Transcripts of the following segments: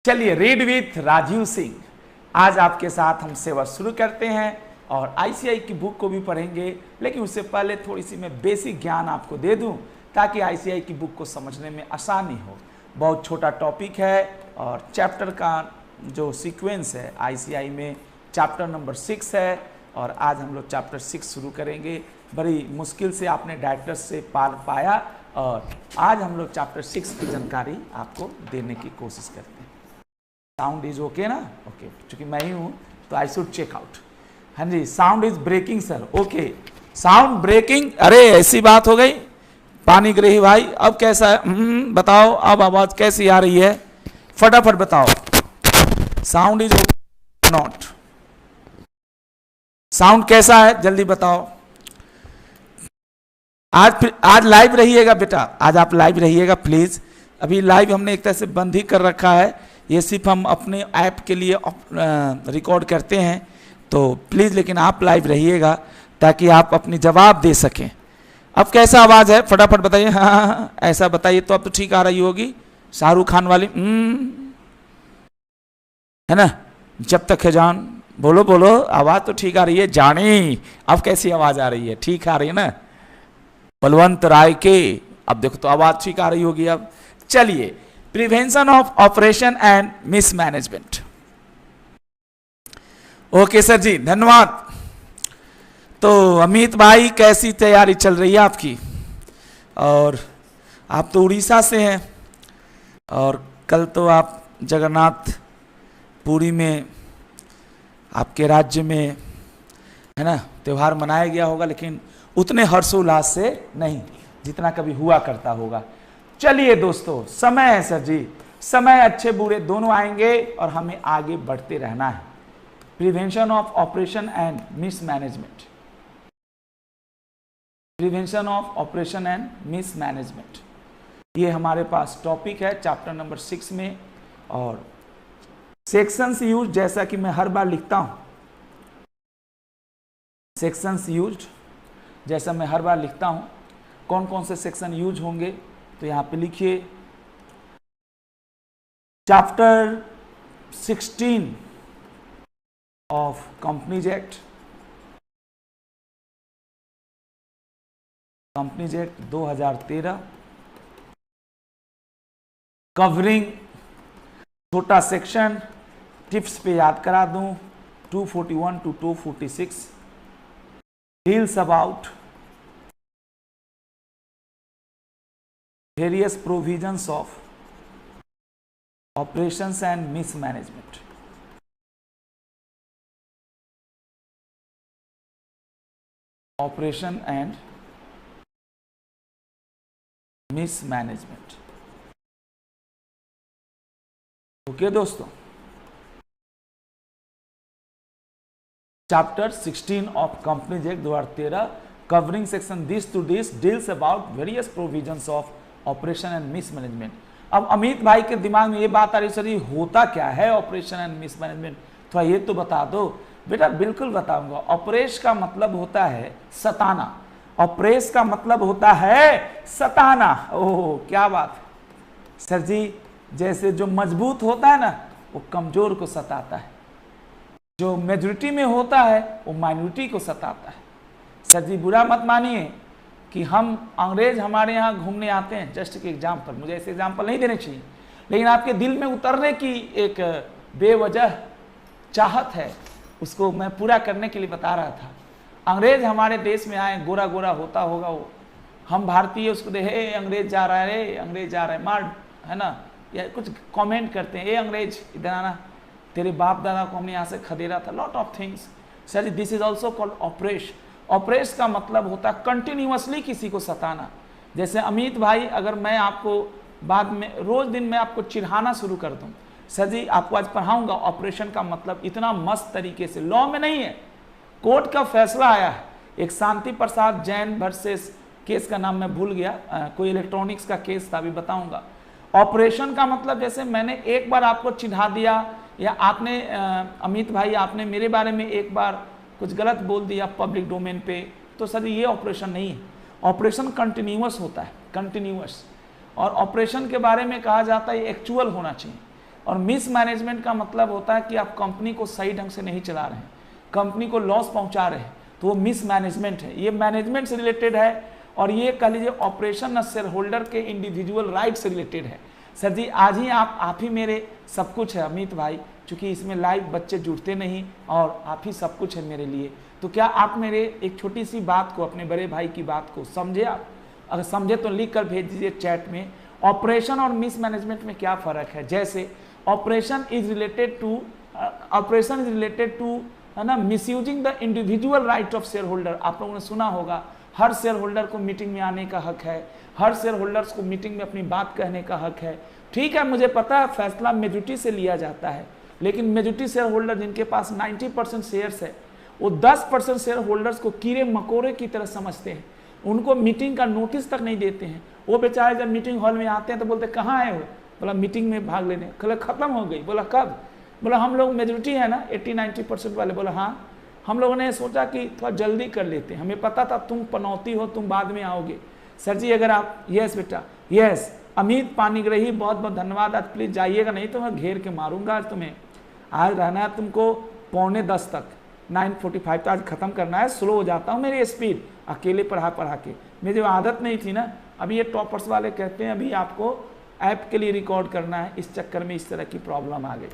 चलिए read with Rajiv Singh, आज आपके साथ हम सेवा शुरू करते हैं और आईसीआई की बुक को भी पढ़ेंगे। लेकिन उससे पहले थोड़ी सी मैं बेसिक ज्ञान आपको दे दूं ताकि आईसीआई की बुक को समझने में आसानी हो। बहुत छोटा टॉपिक है और चैप्टर का जो सीक्वेंस है आईसीआई में चैप्टर नंबर 6 है और आज हम लोग चैप्टर 6 शुरू करेंगे। बड़ी मुश्किल से आपने डायरेक्टर्स से पार पाया और आज हम लोग चैप्टर 6 की जानकारी आपको देने की कोशिश करते हैं। साउंड इज ओके ना? ओके, क्योंकि मैं ही हूं तो आई शुड चेक आउट। हाँ जी, sound is breaking sir. Okay, sound breaking. अरे ऐसी बात हो गई पानी ग्रही भाई, अब कैसा है? बताओ अब आवाज कैसी आ रही है, फटाफट बताओ। साउंड इज नॉट, साउंड कैसा है जल्दी बताओ। आज लाइव रहिएगा बेटा, आज आप लाइव रहिएगा प्लीज। अभी लाइव हमने एक तरह से बंद ही कर रखा है, ये सिर्फ हम अपने ऐप के लिए रिकॉर्ड करते हैं, तो प्लीज़ लेकिन आप लाइव रहिएगा ताकि आप अपनी जवाब दे सकें। अब कैसा आवाज़ है फटाफट बताइए। हाँ, ऐसा बताइए तो अब तो ठीक आ रही होगी, शाहरुख खान वाली है ना। जब तक है जान, बोलो बोलो, आवाज़ तो ठीक आ रही है जानी। अब कैसी आवाज़ आ रही है? ठीक आ रही है ना? बलवंत राय के, अब देखो तो आवाज़ ठीक आ रही होगी। अब चलिए, prevention of operation and mismanagement. Okay sir जी, धन्यवाद। तो अमित भाई कैसी तैयारी चल रही है आपकी? और आप तो उड़ीसा से हैं और कल तो आप जगन्नाथ पुरी में आपके राज्य में है ना त्यौहार मनाया गया होगा, लेकिन उतने हर्षोल्लास से नहीं जितना कभी हुआ करता होगा। चलिए दोस्तों, समय है सर जी, समय अच्छे बुरे दोनों आएंगे और हमें आगे बढ़ते रहना है। Prevention of operation and mismanagement, prevention of operation and mismanagement, ये हमारे पास टॉपिक है चैप्टर नंबर 6 में। और सेक्शंस यूज, जैसा कि मैं हर बार लिखता हूं, सेक्शंस यूज्ड जैसा मैं हर बार लिखता हूं, कौन कौन से सेक्शन यूज होंगे तो यहां पे लिखिए। Chapter 16 of companies act, companies act 2013, covering, छोटा सेक्शन, टिप्स पे याद करा दूं 241 to 246, deals about various provisions of operations and mismanagement, operation and mismanagement। Okay दोस्तों, chapter 16 of companies act 2013, covering section this to this, deals about various provisions of operation and mismanagement. अब अमित भाई के दिमाग में ये बात आ रही, सर ये होता क्या है ऑपरेशन एंड मिसमैनेजमेंट, थोड़ा ये तो बता दो। बेटा बिल्कुल बताऊंगा। ऑपरेश का मतलब होता है सताना, ऑपरेश का मतलब होता है सताना। ओह क्या बात है सर जी, जैसे जो मजबूत होता है ना वो कमजोर को सताता है, जो मेजॉरिटी में होता है वो माइनॉरिटी को सताता है। सर जी बुरा मत मानिए कि हम अंग्रेज हमारे यहाँ घूमने आते हैं, जस्ट एक एग्जाम्पल, मुझे ऐसे एग्जाम्पल नहीं देने चाहिए, लेकिन आपके दिल में उतरने की एक बेवजह चाहत है, उसको मैं पूरा करने के लिए बता रहा था। अंग्रेज हमारे देश में आए, गोरा गोरा होता होगा वो, हम भारतीय उसको दे, हे अंग्रेज जा रहा है, रे अंग्रेज जा रहा है, मार, है ना, या कुछ कमेंट करते हैं, ए अंग्रेज इधर आना, तेरे बाप दादा को हमने यहाँ से खदेड़ा था, lot of things. Sir this is also called oppression. Oppression का मतलब होता है कंटिन्यूअसली किसी को सताना। जैसे अमित भाई, अगर मैं आपको बाद में रोज दिन में आपको चिढ़ाना शुरू कर दूं, सर जी आपको आज पढ़ाऊंगा ऑपरेशन का मतलब, इतना मस्त तरीके से, लॉ में नहीं है, कोर्ट का फैसला आया है, एक शांति प्रसाद जैन वर्सेस केस का नाम मैं भूल गया, कोई इलेक्ट्रॉनिक्स का केस था, अभी बताऊंगा। ऑपरेशन का मतलब, जैसे मैंने एक बार आपको चिढ़ा दिया या आपने अमित भाई आपने मेरे बारे में एक बार कुछ गलत बोल दिया पब्लिक डोमेन पे, तो सर ये ऑपरेशन नहीं है। ऑपरेशन कंटिन्यूअस होता है, कंटिन्यूअस। और ऑपरेशन के बारे में कहा जाता है एक्चुअल होना चाहिए। और मिस मैनेजमेंट का मतलब होता है कि आप कंपनी को सही ढंग से नहीं चला रहे हैं, कंपनी को लॉस पहुंचा रहे हैं, तो वो मिस मैनेजमेंट है। ये मैनेजमेंट से रिलेटेड है और ये कह लीजिए ऑपरेशन न शेयर होल्डर के इंडिविजुअल राइट से रिलेटेड है। सर जी आज ही आप ही मेरे सब कुछ है अमित भाई, क्योंकि इसमें लाइव बच्चे जुड़ते नहीं और आप ही सब कुछ है मेरे लिए। तो क्या आप मेरे एक छोटी सी बात को, अपने बड़े भाई की बात को समझे? आप अगर समझे तो लिख कर भेज दीजिए चैट में। ऑपरेशन और मिस मैनेजमेंट में क्या फ़र्क है? जैसे ऑपरेशन इज रिलेटेड टू है ना misusing the individual right of share holder. आप लोगों ने सुना होगा हर शेयर होल्डर को मीटिंग में आने का हक है, हर शेयर होल्डर्स को मीटिंग में अपनी बात कहने का हक है। ठीक है, मुझे पता है फैसला मेजॉरिटी से लिया जाता है, लेकिन मेजॉरिटी शेयर होल्डर जिनके पास 90% शेयर्स है वो 10% शेयर होल्डर्स को कीड़े मकोड़े की तरह समझते हैं, उनको मीटिंग का नोटिस तक नहीं देते हैं। वो बेचारे जब मीटिंग हॉल में आते हैं तो बोलते कहाँ आए हो? बोला मीटिंग में भाग लेने। कल खत्म हो गई। बोला कब? बोला हम लोग मेजॉरिटी है ना 80-90% वाले। बोला हाँ, हम लोगों ने सोचा कि थोड़ा जल्दी कर लेते हैं, हमें पता था तुम पनौती हो, तुम बाद में आओगे। सर जी अगर आप यस बेटा यस अमित पानीग्राही बहुत बहुत धन्यवाद। आज प्लीज़ जाइएगा, नहीं तो मैं घेर के मारूंगा। आज तुम्हें आज रहना है तुमको 9:45 तक, 9:45 तो आज ख़त्म करना है। स्लो हो जाता हूँ मेरी स्पीड, अकेले पढ़ा के मेरी जो आदत नहीं थी ना। अभी ये टॉपर्स वाले कहते हैं अभी आपको ऐप के लिए रिकॉर्ड करना है, इस चक्कर में इस तरह की प्रॉब्लम आ गई।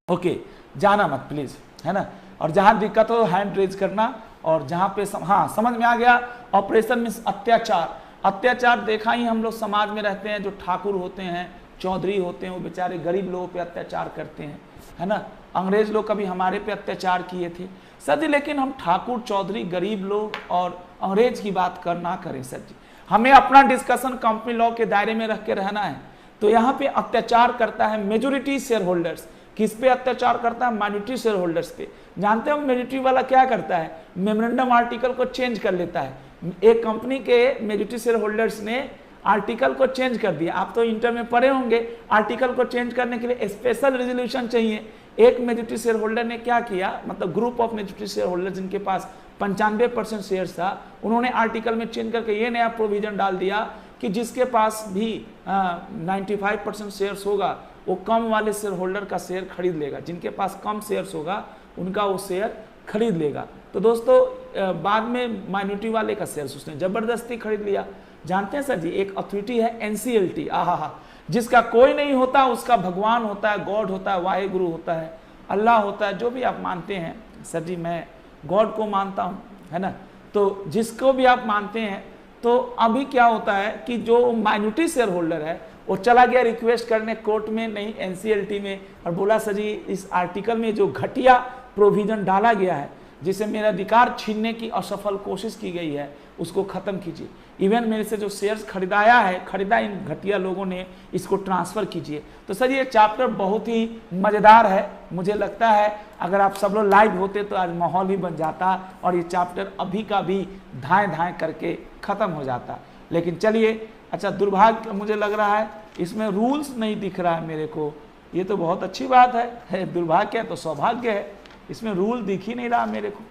ओके जाना मत प्लीज़, है ना। और जहाँ दिक्कत हो हैंड रेज करना। और जहाँ पे हाँ समझ में आ गया। ऑपरेशन मीन्स अत्याचार देखा ही हम लोग समाज में रहते हैं, जो ठाकुर होते हैं, चौधरी होते हैं, वो बेचारे गरीब लोगों पे अत्याचार करते हैं, है ना। अंग्रेज लोग कभी हमारे पे अत्याचार किए थे सर जी, लेकिन हम ठाकुर चौधरी गरीब लोग और अंग्रेज की बात ना करें सर जी। हमें अपना डिस्कशन कंपनी लॉ के दायरे में रख के रहना है। तो यहाँ पे अत्याचार करता है मेजोरिटी शेयर होल्डर्स। किस पे अत्याचार करता है? माइनॉरिटी शेयर होल्डर्स पे। जानते हो मेजोरिटी वाला क्या करता है? मेमोरेंडम आर्टिकल को चेंज कर लेता है। एक कंपनी के मेजोरिटी शेयर होल्डर्स ने आर्टिकल को चेंज कर दिया। आप तो इंटर में पढ़े होंगे, आर्टिकल को चेंज करने के लिए स्पेशल रेजोल्यूशन चाहिए। एक मेजोरिटी शेयर होल्डर ने क्या किया, मतलब group of majority share holder जिनके पास 95% शेयर था, उन्होंने आर्टिकल में चेंज करके ये नया प्रोविजन डाल दिया कि जिसके पास भी 95% शेयर्स होगा वो कम वाले शेयर होल्डर का शेयर खरीद लेगा, जिनके पास कम शेयर्स होगा उनका वो शेयर खरीद लेगा। तो दोस्तों बाद में माइनॉरिटी वाले का शेयर उसने जबरदस्ती खरीद लिया। जानते हैं सर जी एक अथॉरिटी है NCLT, आहा, जिसका कोई नहीं होता, उसका भगवान होता है, गॉड होता है, वाहे गुरु होता है, अल्लाह होता है, जो भी आप मानते हैं। सर जी मैं गॉड को मानता हूँ, है ना। तो जिसको भी आप मानते हैं, तो अभी क्या होता है कि जो माइनॉरिटी शेयर होल्डर है वो चला गया रिक्वेस्ट करने कोर्ट में, नहीं NCLT में, और बोला सर जी इस आर्टिकल में जो घटिया प्रोविजन डाला गया है, जिसे मेरा अधिकार छीनने की असफल कोशिश की गई है, उसको ख़त्म कीजिए। इवन मेरे से जो शेयर्स खरीदा इन घटिया लोगों ने, इसको ट्रांसफ़र कीजिए। तो सर ये चैप्टर बहुत ही मज़ेदार है। मुझे लगता है अगर आप सब लोग लाइव होते तो आज माहौल ही बन जाता और ये चैप्टर अभी का भी धाएँ करके ख़त्म हो जाता। लेकिन चलिए, अच्छा दुर्भाग्य मुझे लग रहा है इसमें रूल्स नहीं दिख रहा है मेरे को। ये तो बहुत अच्छी बात है, दुर्भाग्य है तो सौभाग्य है, इसमें रूल दिख ही नहीं रहा मेरे को।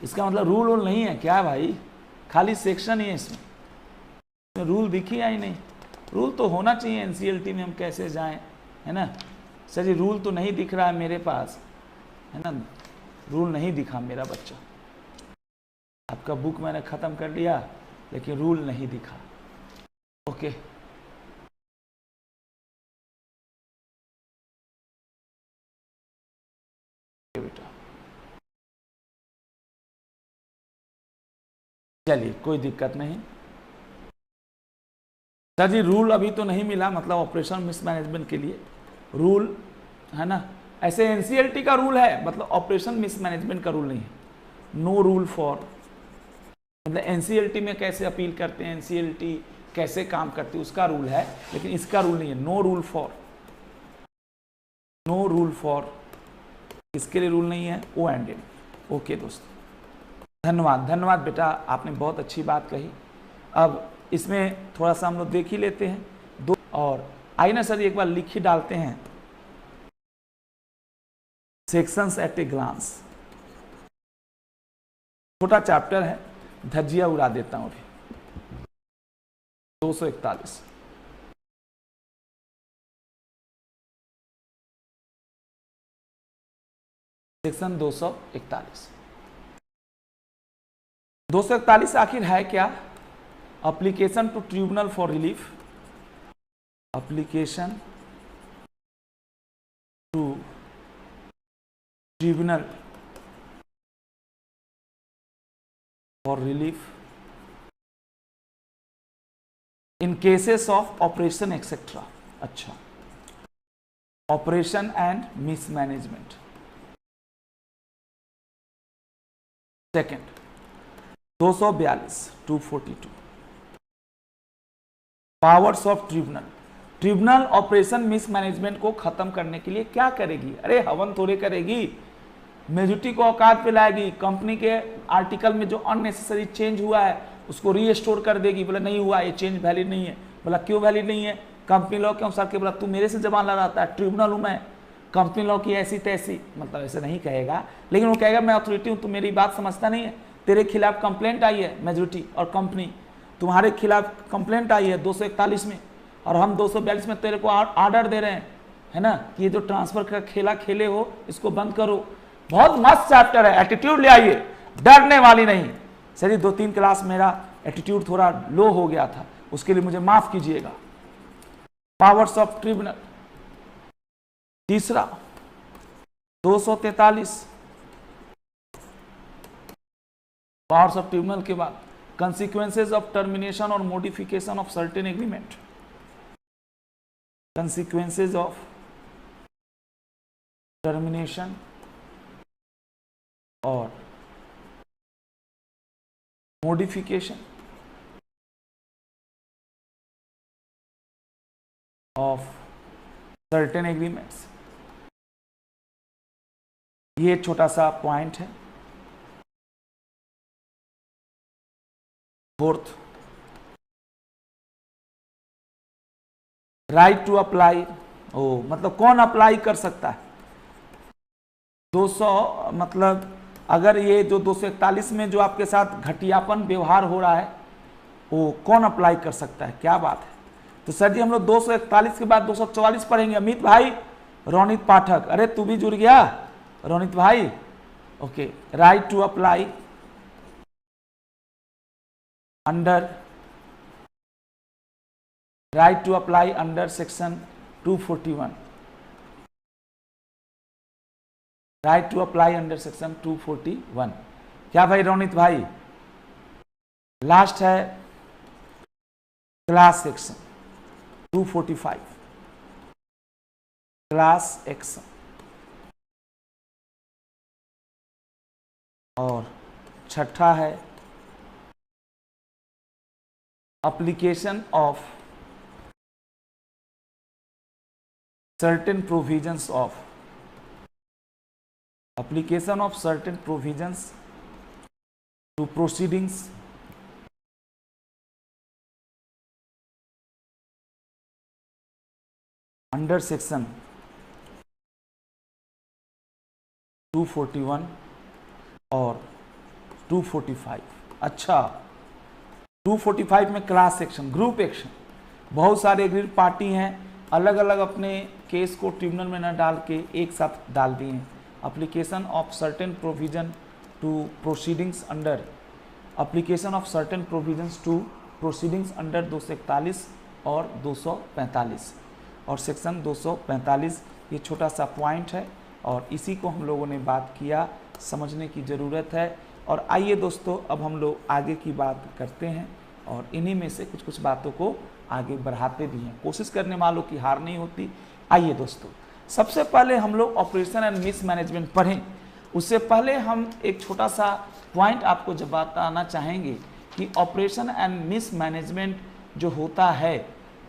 इसका मतलब रूल नहीं है क्या भाई? खाली सेक्शन ही है इसमें रूल दिख ही नहीं। रूल तो होना चाहिए NCLT में, हम कैसे जाएं, है ना। सर जी रूल तो नहीं दिख रहा है मेरे पास, है ना। रूल नहीं दिखा मेरा बच्चा। आपका बुक मैंने ख़त्म कर लिया लेकिन रूल नहीं दिखा। ओके बेटा, चलिए कोई दिक्कत नहीं। सर जी रूल अभी तो नहीं मिला, मतलब ऑपरेशन मिसमैनेजमेंट के लिए रूल, है ना। ऐसे NCLT का रूल है, मतलब ऑपरेशन मिसमैनेजमेंट का रूल नहीं है। नो रूल फॉर, मतलब NCLT में कैसे अपील करते हैं, NCLT कैसे काम करती है उसका रूल है, लेकिन इसका रूल नहीं है। नो रूल फॉर इसके लिए रूल नहीं है, ओ एंड एन। ओके दोस्तों, धन्यवाद बेटा, आपने बहुत अच्छी बात कही। अब इसमें थोड़ा सा हम लोग देख ही लेते हैं दो, और आइए ना सर एक बार लिख ही डालते हैं सेक्शंस एट ए ग्लांस। छोटा चैप्टर है, धज्जिया उड़ा देता हूं। 241 सेक्शन 241। 241 आखिर है क्या? Application to tribunal for relief, application to tribunal for relief in cases of operation etcetera. अच्छा, operation and mismanagement. Second 242 242 powers of tribunal. Tribunal operation mismanagement को खत्म करने के लिए क्या करेगी? अरे हवन थोड़े करेगी, मेजोरिटी को औकात पे लाएगी, कंपनी के आर्टिकल में जो अननेसेसरी चेंज हुआ है उसको रीस्टोर कर देगी। बोला नहीं हुआ, ये चेंज वैलिड नहीं है। बोला क्यों वैलिड नहीं है? कंपनी लॉ के अनुसार के। बोला तू मेरे से जबान लड़ाता है, ट्रिब्यूनल हूं मैं, कंपनी लॉ की ऐसी तैसी। मतलब ऐसे नहीं कहेगा, लेकिन वो कहेगा मैं अथॉरिटी हूं, तू मेरी बात समझता नहीं है। तेरे खिलाफ कंप्लेंट आई है, मेजोरिटी और कंपनी तुम्हारे खिलाफ कंप्लेंट आई है 241 में, और हम 242 में तेरे को ऑर्डर दे रहे हैं, है ना, कि ये जो ट्रांसफर का खेला खेले हो इसको बंद करो। बहुत मस्त चैप्टर है, एटीट्यूड ले आइए, डरने वाली नहीं। सर 2-3 क्लास मेरा एटीट्यूड थोड़ा लो हो गया था, उसके लिए मुझे माफ कीजिएगा। Powers of tribunal. तीसरा 243 पावर्स ऑफ ट्रिब्यूनल के बाद कंसिक्वेंसेज ऑफ टर्मिनेशन और modification of certain agreement. Consequences of termination और मॉडिफिकेशन ऑफ सर्टेन एग्रीमेंट्स। ये छोटा सा पॉइंट है। Fourth right to apply. ओ मतलब कौन अप्लाई कर सकता है? 200 मतलब अगर ये जो 241 में जो आपके साथ घटियापन व्यवहार हो रहा है वो कौन अप्लाई कर सकता है? क्या बात है। तो सर जी हम लोग 241 के बाद 244 पढ़ेंगे। अमित भाई, रोनित पाठक, अरे तू भी जुड़ गया रोनित भाई। Okay, right to apply under section 241। Right to apply under section 241। क्या भाई रोनित भाई? लास्ट है क्लास सेक्शन 245, क्लास एक्शन। और छठा है application of certain provisions of application of certain provisions to proceedings under section 241 और 245। अच्छा, 245 में क्लास एक्शन, ग्रुप एक्शन। बहुत सारे एग्रीड पार्टी हैं, अलग अलग अपने केस को ट्रिब्यूनल में न डाल के एक साथ डाल दिए हैं। Application of certain provision to proceedings under, application of certain provisions to proceedings under 241 और 245 और सेक्शन 245। ये छोटा सा पॉइंट है और इसी को हम लोगों ने बात किया, समझने की ज़रूरत है। और आइए दोस्तों अब हम लोग आगे की बात करते हैं और इन्हीं में से कुछ कुछ बातों को आगे बढ़ाते भी हैं। कोशिश करने वालों की हार नहीं होती। आइए दोस्तों, सबसे पहले हम लोग ऑपरेशन एंड मिसमैनेजमेंट पढ़ें। उससे पहले हम एक छोटा सा पॉइंट आपको जब बताना चाहेंगे कि ऑपरेशन एंड मिसमैनेजमेंट जो होता है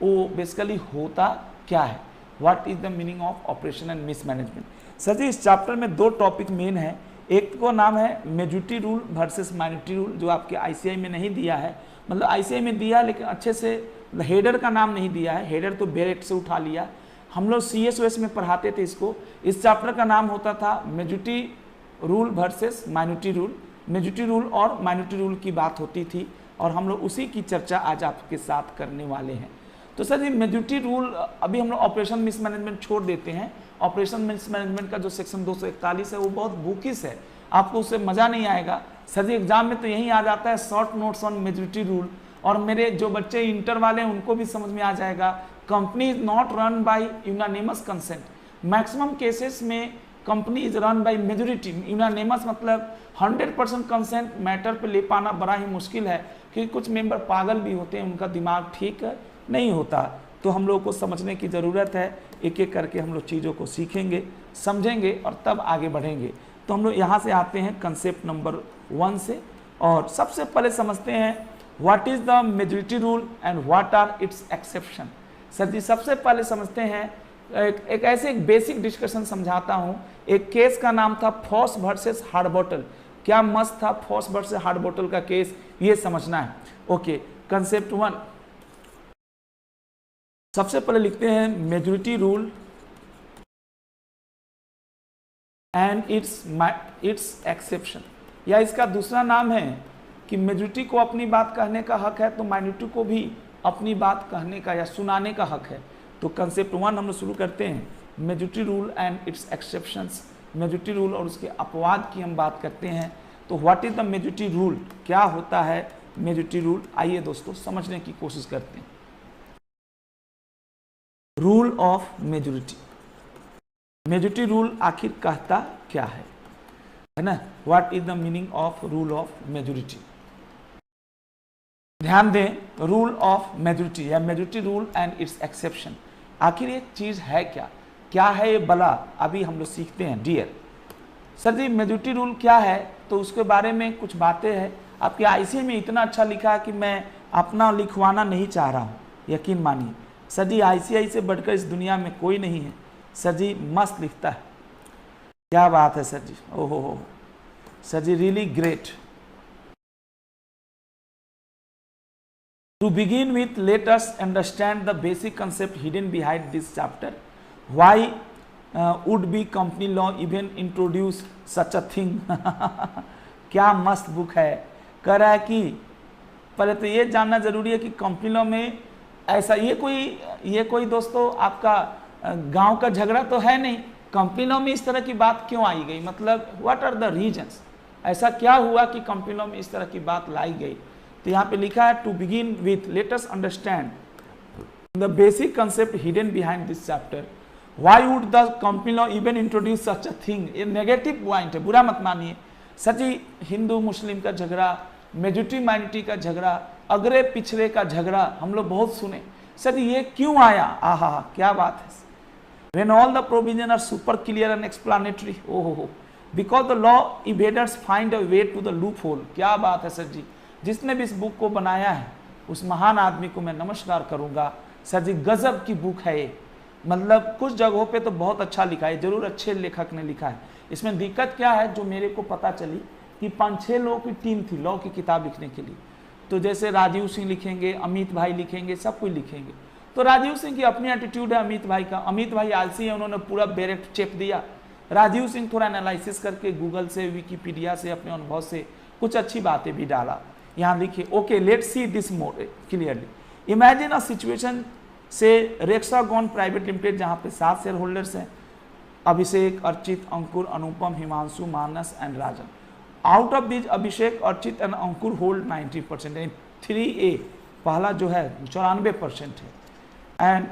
वो बेसिकली होता क्या है। What is the meaning of operation and mismanagement. Sir जी इस चैप्टर में 2 टॉपिक मेन है। एक को नाम है majority rule versus minority rule, जो आपके आईसीआई में नहीं दिया है। मतलब आईसीआई में दिया लेकिन अच्छे से हेडर का नाम नहीं दिया है, हेडर तो बेरेट से उठा लिया। हम लोग CSOS में पढ़ाते थे इसको। इस चैप्टर का नाम होता था majority rule versus minority rule. Majority rule और माइनॉरिटी रूल की बात होती थी और हम लोग उसी की चर्चा आज आपके साथ करने वाले हैं। तो सर ये मेजॉरिटी रूल, अभी हम लोग ऑपरेशन मिसमैनेजमेंट छोड़ देते हैं। ऑपरेशन मिसमैनेजमेंट का जो सेक्शन 241 है वो बहुत बुकिश है, आपको उससे मजा नहीं आएगा। सर जी एग्जाम में तो यही आ जाता है short notes on majority rule, और मेरे जो बच्चे इंटर वाले हैं उनको भी समझ में आ जाएगा। Company is not run by unanimous consent, maximum cases में company is run by majority. Unanimous मतलब 100% कंसेंट मैटर पे ले पाना बड़ा ही मुश्किल है, क्योंकि कुछ मेंबर पागल भी होते हैं, उनका दिमाग ठीक नहीं होता। तो हम लोग को समझने की ज़रूरत है, एक एक करके हम लोग चीज़ों को सीखेंगे, समझेंगे और तब आगे बढ़ेंगे। तो हम लोग यहाँ से आते हैं कंसेप्ट नंबर 1 से, और सबसे पहले समझते हैं what is the majority rule and what are its exception. Sir जी सबसे पहले समझते हैं, एक ऐसे एक बेसिक डिस्कशन समझाता हूँ। एक केस का नाम था फॉस वर्सेस हार्ड बॉटल। क्या मस्त था फॉस वर्सेस हार्ड बॉटल का केस, ये समझना है। ओके, कंसेप्ट 1 सबसे पहले लिखते हैं majority rule and it's exception, या इसका दूसरा नाम है कि मेजॉरिटी को अपनी बात कहने का हक है तो माइनॉरिटी को भी अपनी बात कहने का या सुनाने का हक है। तो कंसेप्ट 1 हम लोग शुरू करते हैं, majority rule and it's exceptions. Majority rule और उसके अपवाद की हम बात करते हैं। तो what is the majority rule, क्या होता है मेजॉरिटी रूल, आइए दोस्तों समझने की कोशिश करते हैं। Rule of majority, majority rule आखिर कहता क्या है ना? What is the meaning of rule of majority. ध्यान दें, रूल ऑफ मेजॉरिटी या majority rule and it's exception, आखिर एक चीज है क्या, क्या है ये बला, अभी हम लोग सीखते हैं। डियर सर जी मेजॉरिटी रूल क्या है, तो उसके बारे में कुछ बातें हैं। आपके आईसी में इतना अच्छा लिखा है कि मैं अपना लिखवाना नहीं चाह रहा हूँ, यकीन मानिए। सर जी आईसीआई से बढ़कर इस दुनिया में कोई नहीं है। सर जी मस्त लिखता है, क्या बात है सर जी, ओहो sir ji really great. To begin with, let us understand the basic concept hidden behind this chapter. Why would be company law even introduce such a thing? क्या मस्त बुक है। कह रहा है कि पहले तो ये जानना जरूरी है कि कंपनी लॉ में ऐसा ये कोई दोस्तों आपका गांव का झगड़ा तो है नहीं। कंपनी लॉ में इस तरह की बात क्यों आई गई, मतलब व्हाट आर द रीजंस, ऐसा क्या हुआ कि कंपनी लॉ में इस तरह की बात लाई गई। तो यहाँ पे लिखा है to begin with let us understand the basic concept hidden behind this chapter. Why would the company law even introduce such a thing. ये नेगेटिव पॉइंट है, बुरा मत मानिए। सच ही हिंदू मुस्लिम का झगड़ा, मेजॉरिटी माइनॉरिटी का झगड़ा, अगरे पिछड़े का झगड़ा हम लोग बहुत सुने। सर ये क्यों आया, आहा क्या बात है। When all the provisions are super clear and explanatory, oh, because the law evaders find a way to the loophole। क्या बात है सर जी, जिसने भी इस बुक को बनाया है उस महान आदमी को मैं नमस्कार करूंगा। सर जी गजब की बुक है ये, मतलब कुछ जगहों पे तो बहुत अच्छा लिखा है, जरूर अच्छे लेखक ने लिखा है। इसमें दिक्कत क्या है जो मेरे को पता चली कि 5-6 लोगों की टीम थी लॉ की किताब लिखने के लिए। तो जैसे राजीव सिंह लिखेंगे, अमित भाई लिखेंगे, सब कुछ लिखेंगे। तो राजीव सिंह की अपनी एटीट्यूड है, अमित भाई का, अमित भाई आलसी है, उन्होंने पूरा डायरेक्ट चेप दिया। राजीव सिंह थोड़ा एनालिसिस करके गूगल से, विकिपीडिया से, अपने अनुभव से कुछ अच्छी बातें भी डाला। यहाँ लिखिए, okay let's see this more clearly. Imagine a situation से रेक्सागॉन प्राइवेट लिमिटेड, जहाँ पे 7 शेयर होल्डर्स हैं, Abhishek, Archit, Ankur, Anupam, Himanshu, Manas and Rajan. Out of this Abhishek, Archit and Ankur hold 90%, यानी 3A पहला जो है 94% है। And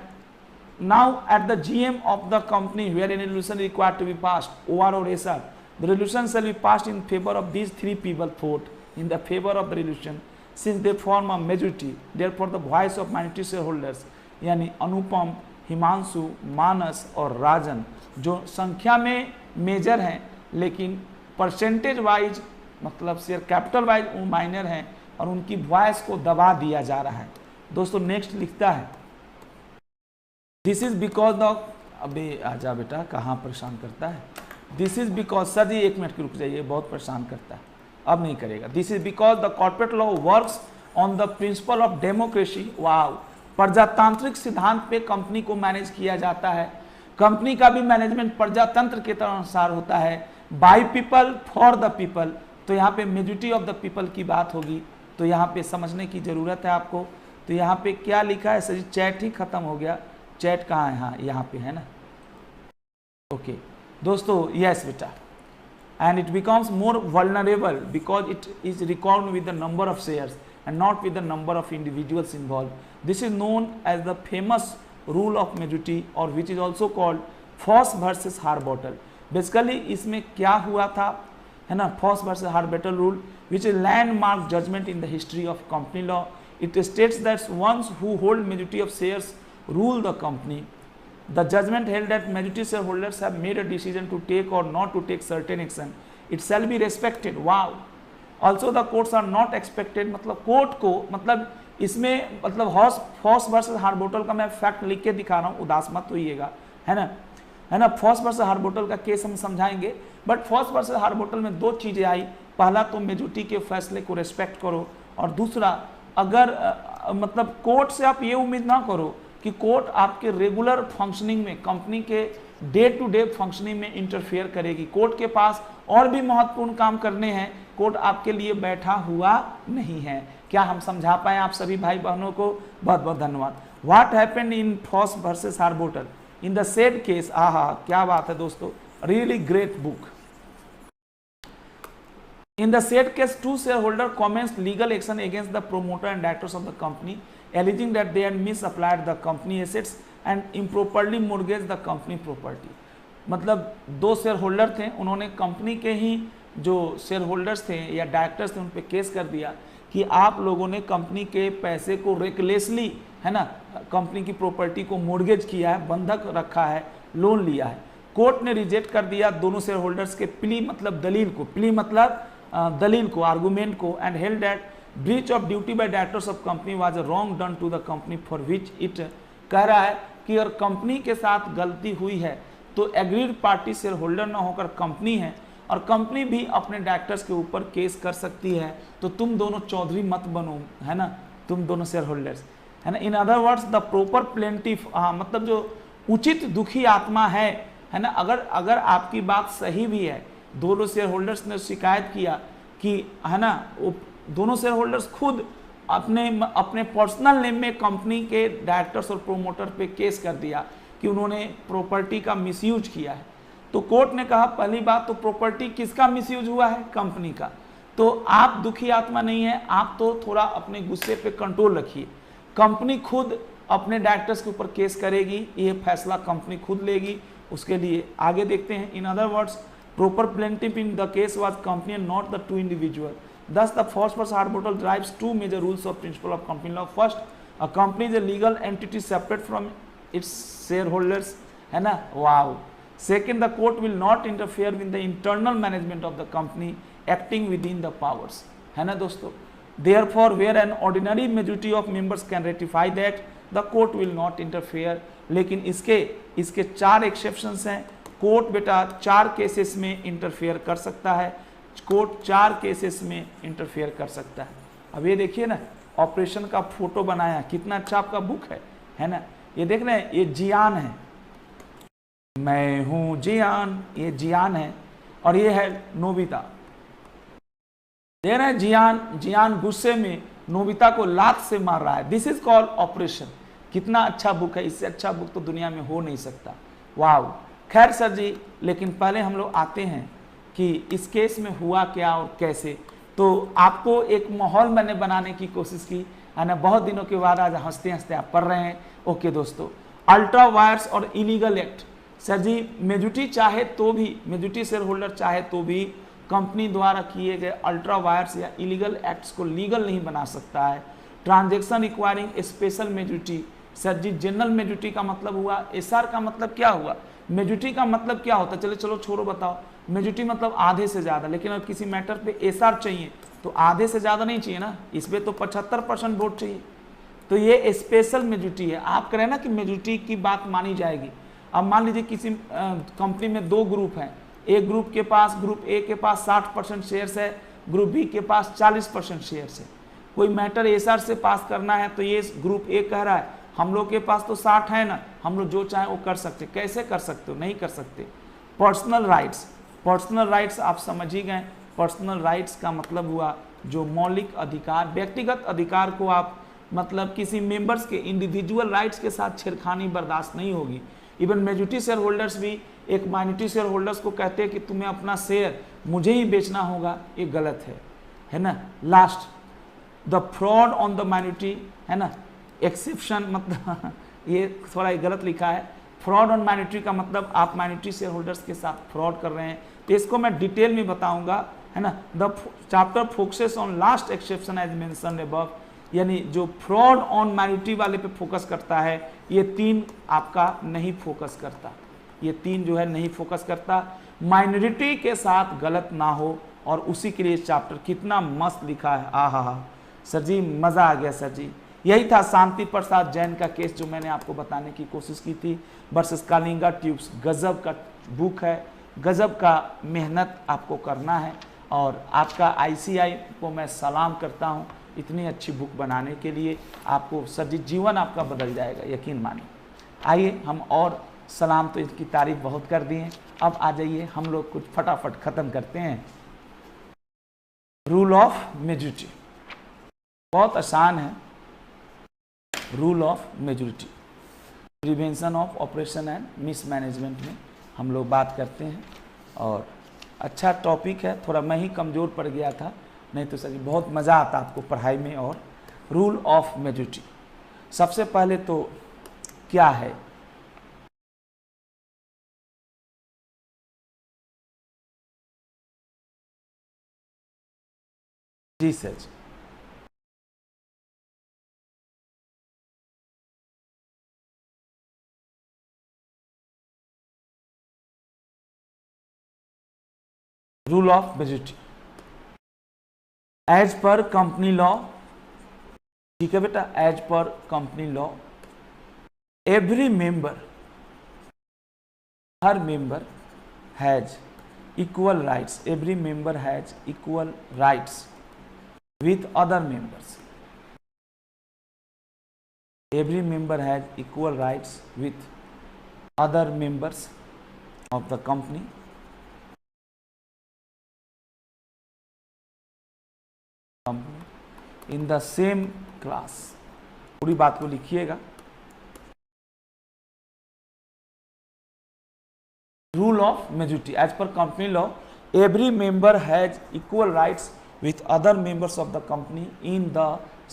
now at the GM of the company where an resolution required to be passed, OR or SR, the resolution shall be passed in favor of these 3 people vote in the favor of the resolution since they form a majority. Therefore the voice of minority shareholders यानी अनुपम, हिमांशु, मानस और राजन जो संख्या में major हैं लेकिन percentage wise मतलब share capital wise वो minor हैं और उनकी वॉइस को दबा दिया जा रहा है। दोस्तों नेक्स्ट लिखता है, दिस इज बिकॉज द, अबे आजा बेटा कहाँ परेशान करता है। This is because, sir ji 1 minute की रुक जाइए, बहुत परेशान करता है, अब नहीं करेगा। This is because the corporate law works on the principle of democracy. वाह, प्रजातांत्रिक सिद्धांत पे कंपनी को मैनेज किया जाता है। कंपनी का भी मैनेजमेंट प्रजातंत्र के अनुसार होता है, by people for the people. तो यहाँ पे मेजॉरिटी ऑफ द पीपल की बात होगी, तो यहाँ पे समझने की जरूरत है आपको। तो यहाँ पे क्या लिखा है सर जी? चैट ही खत्म हो गया। चैट कहाँ है? हाँ यहाँ पे है ना। ओके दोस्तों, यस बेटा, and it becomes more vulnerable because it is reckoned with the number of shares and not with the number of individuals involved. This is known as the famous rule of majority, or which is also called Foss versus Harbottle. Basically इसमें क्या हुआ था है ना, Foss versus Harbottle rule, which is landmark judgment in the history of company law. It states that ones who hold majority of shares rule the company. The judgment held that majority shareholders have made a decision to take or not to take certain action. It shall be respected. Wow. Also the courts are not expected. मतलब court को, मतलब इसमें मतलब FOSS versus Harbottle का मैं fact लिख के दिखा रहा हूँ, उदास मत होइएगा, है ना। फॉस वर्सेस हार्बोटल का केस हम समझाएंगे, बट फॉस वर्सेस हार्बोटल में दो चीजें आई। पहला तो मेजोरिटी के फैसले को रेस्पेक्ट करो, और दूसरा अगर मतलब कोर्ट से आप ये उम्मीद ना करो कि कोर्ट आपके रेगुलर फंक्शनिंग में, कंपनी के डे टू डे फंक्शनिंग में इंटरफेयर करेगी। कोर्ट के पास और भी महत्वपूर्ण काम करने हैं, कोर्ट आपके लिए बैठा हुआ नहीं है। क्या हम समझा पाए आप सभी भाई बहनों को? बहुत बहुत धन्यवाद। What happened in Foss versus Harbottle in the said case? आहा क्या बात है दोस्तों, really great book. In the said case, two shareholders commenced legal action against the promoter and directors of the company, alleging that they had misapplied the company assets and improperly mortgaged the company property. मतलब दो share holder थे, उन्होंने company के ही जो share holders थे या directors थे उन पे केस कर दिया कि आप लोगों ने कंपनी के पैसे को रेकलेसली, है ना, कंपनी की प्रॉपर्टी को मोर्गेज किया है, बंधक रखा है, लोन लिया है। कोर्ट ने रिजेक्ट कर दिया दोनों शेयर होल्डर्स के प्ली मतलब दलील को, प्ली मतलब दलील को, आर्गुमेंट को, and held that breach of duty by directors of company was a wrong done to the company for which it, कह रहा है कि अगर कंपनी के साथ गलती हुई है तो एग्रीड पार्टी शेयर होल्डर न होकर कंपनी है, और कंपनी भी अपने डायरेक्टर्स के ऊपर केस कर सकती है। तो तुम दोनों चौधरी मत बनो, है ना, तुम दोनों शेयर होल्डर्स, है ना। In other words the proper plaintiff, मतलब जो उचित दुखी आत्मा है ना, अगर आपकी बात सही भी है, दोनों शेयर होल्डर्स ने शिकायत किया कि, है ना, वो दोनों शेयर होल्डर्स खुद अपने पर्सनल नेम में कंपनी के डायरेक्टर्स और प्रोमोटर पे केस कर दिया कि उन्होंने प्रॉपर्टी का मिसयूज किया है। तो कोर्ट ने कहा पहली बात तो प्रॉपर्टी किसका मिसयूज हुआ है? कंपनी का। तो आप दुखी आत्मा नहीं है, आप तो थोड़ा अपने गुस्से पे कंट्रोल रखिए। कंपनी खुद अपने डायरेक्टर्स के ऊपर केस करेगी, ये फैसला कंपनी खुद लेगी, उसके लिए आगे देखते हैं। In other words proper plaintiff in the case was company and not the two individual. Thus the Foss versus Harbottle derives two major rules of principle of company law. First, a company is a legal entity separate from its shareholders, है ना, wow. Second, the court will not interfere with the internal management of the company acting within the powers, है ना दोस्तों। Therefore, where an ordinary majority of members can ratify that, the court will not interfere. लेकिन इसके चार exceptions हैं। Court बेटा 4 cases में interfere कर सकता है, कोर्ट 4 केसेस में इंटरफेयर कर सकता है। अब ये देखिए ना, ऑपरेशन का फोटो बनाया, कितना अच्छा आपका बुक है ना। ये देख रहे हैं, ये जियान है, मैं हूं जियान, ये जियान है, और ये है नोबिता। देख रहे हैं जियान गुस्से में नोबिता को लात से मार रहा है। This is called operation. कितना अच्छा बुक है, इससे अच्छा बुक तो दुनिया में हो नहीं सकता। वाह। खैर सर जी, लेकिन पहले हम लोग आते हैं कि इस केस में हुआ क्या और कैसे। तो आपको एक माहौल मैंने बनाने की कोशिश की, है ना। बहुत दिनों के बाद आज हंसते हंसते आप पढ़ रहे हैं। ओके दोस्तों, अल्ट्रा वायर्स और इलीगल एक्ट। सर जी, मेजोरिटी चाहे तो भी, मेजोरिटी शेयर होल्डर चाहे तो भी कंपनी द्वारा किए गए अल्ट्रा वायर्स या इलीगल एक्ट्स को लीगल नहीं बना सकता है। Transaction requiring special majority. Sir जी, जनरल मेजोरिटी का मतलब हुआ, एसआर का मतलब क्या हुआ? मेजोरिटी का मतलब क्या होता है? चलो छोड़ो, बताओ। मेजोरिटी मतलब आधे से ज़्यादा, लेकिन अगर किसी मैटर पे एसआर चाहिए तो आधे से ज़्यादा नहीं चाहिए ना, इसमें तो 75% वोट चाहिए। तो ये स्पेशल मेजोरिटी है। आप कह रहे हैं ना कि मेजोरिटी की बात मानी जाएगी। अब मान लीजिए किसी कंपनी में 2 ग्रुप हैं, एक ग्रुप के पास, ग्रुप ए के पास 60% शेयर्स है, ग्रुप बी के पास 40% शेयर्स है। कोई मैटर एसआर से पास करना है तो ये ग्रुप ए कह रहा है हम लोग के पास तो 60 है ना, हम लोग जो चाहें वो कर सकते। कैसे कर सकते हो? नहीं कर सकते। पर्सनल राइट्स आप समझ ही गए। पर्सनल राइट्स का मतलब हुआ जो मौलिक अधिकार, व्यक्तिगत अधिकार को आप मतलब किसी मेंबर्स के इंडिविजुअल राइट्स के साथ छेड़खानी बर्दाश्त नहीं होगी। इवन मेजॉरिटी शेयर होल्डर्स भी एक माइनॉरिटी शेयर होल्डर्स को कहते हैं कि तुम्हें अपना शेयर मुझे ही बेचना होगा, ये गलत है ना। Last, the fraud on the minority, है ना, एक्सेप्शन, मतलब ये थोड़ा गलत लिखा है। फ्रॉड ऑन माइनॉरिटी का मतलब आप माइनॉरिटी शेयर होल्डर्स के साथ फ्रॉड कर रहे हैं, तो इसको मैं डिटेल में बताऊंगा, है ना। The chapter focuses on last exception as mentioned above, यानी जो फ्रॉड ऑन माइनॉरिटी वाले पे फोकस करता है, ये 3 आपका नहीं फोकस करता, ये 3 जो है नहीं फोकस करता। माइनॉरिटी के साथ गलत ना हो, और उसी के लिए चैप्टर कितना मस्त लिखा है, आ हा सर जी, मज़ा आ गया सर जी। यही था शांति प्रसाद जैन का केस जो मैंने आपको बताने की कोशिश की थी, वर्सेस कलिंगा ट्यूब्स। गजब का बुक है, गजब का मेहनत आपको करना है, और आपका आईसीआई को मैं सलाम करता हूँ इतनी अच्छी बुक बनाने के लिए। आपको सर जी जीवन आपका बदल जाएगा, यकीन मानिए। आइए हम और सलाम तो इसकी तारीफ बहुत कर दी है, अब आ जाइए हम लोग कुछ फटाफट ख़त्म करते हैं। रूल ऑफ मेजॉरिटी बहुत आसान है। Rule of majority, prevention of operation and mismanagement में हम लोग बात करते हैं, और अच्छा टॉपिक है। थोड़ा मैं ही कमज़ोर पड़ गया था, नहीं तो सर बहुत मज़ा आता आपको पढ़ाई में। और रूल ऑफ मेजॉरिटी, सबसे पहले तो क्या है? जी सर जी, rule of majority as per company law, ठीक है बेटा, as per company law every member, हर member has equal rights, every member has equal rights with other members, every member has equal rights with other members of the company in the same class। पूरी बात को लिखिएगा। Rule of majority as per company law every member has equal rights with other members of the company in the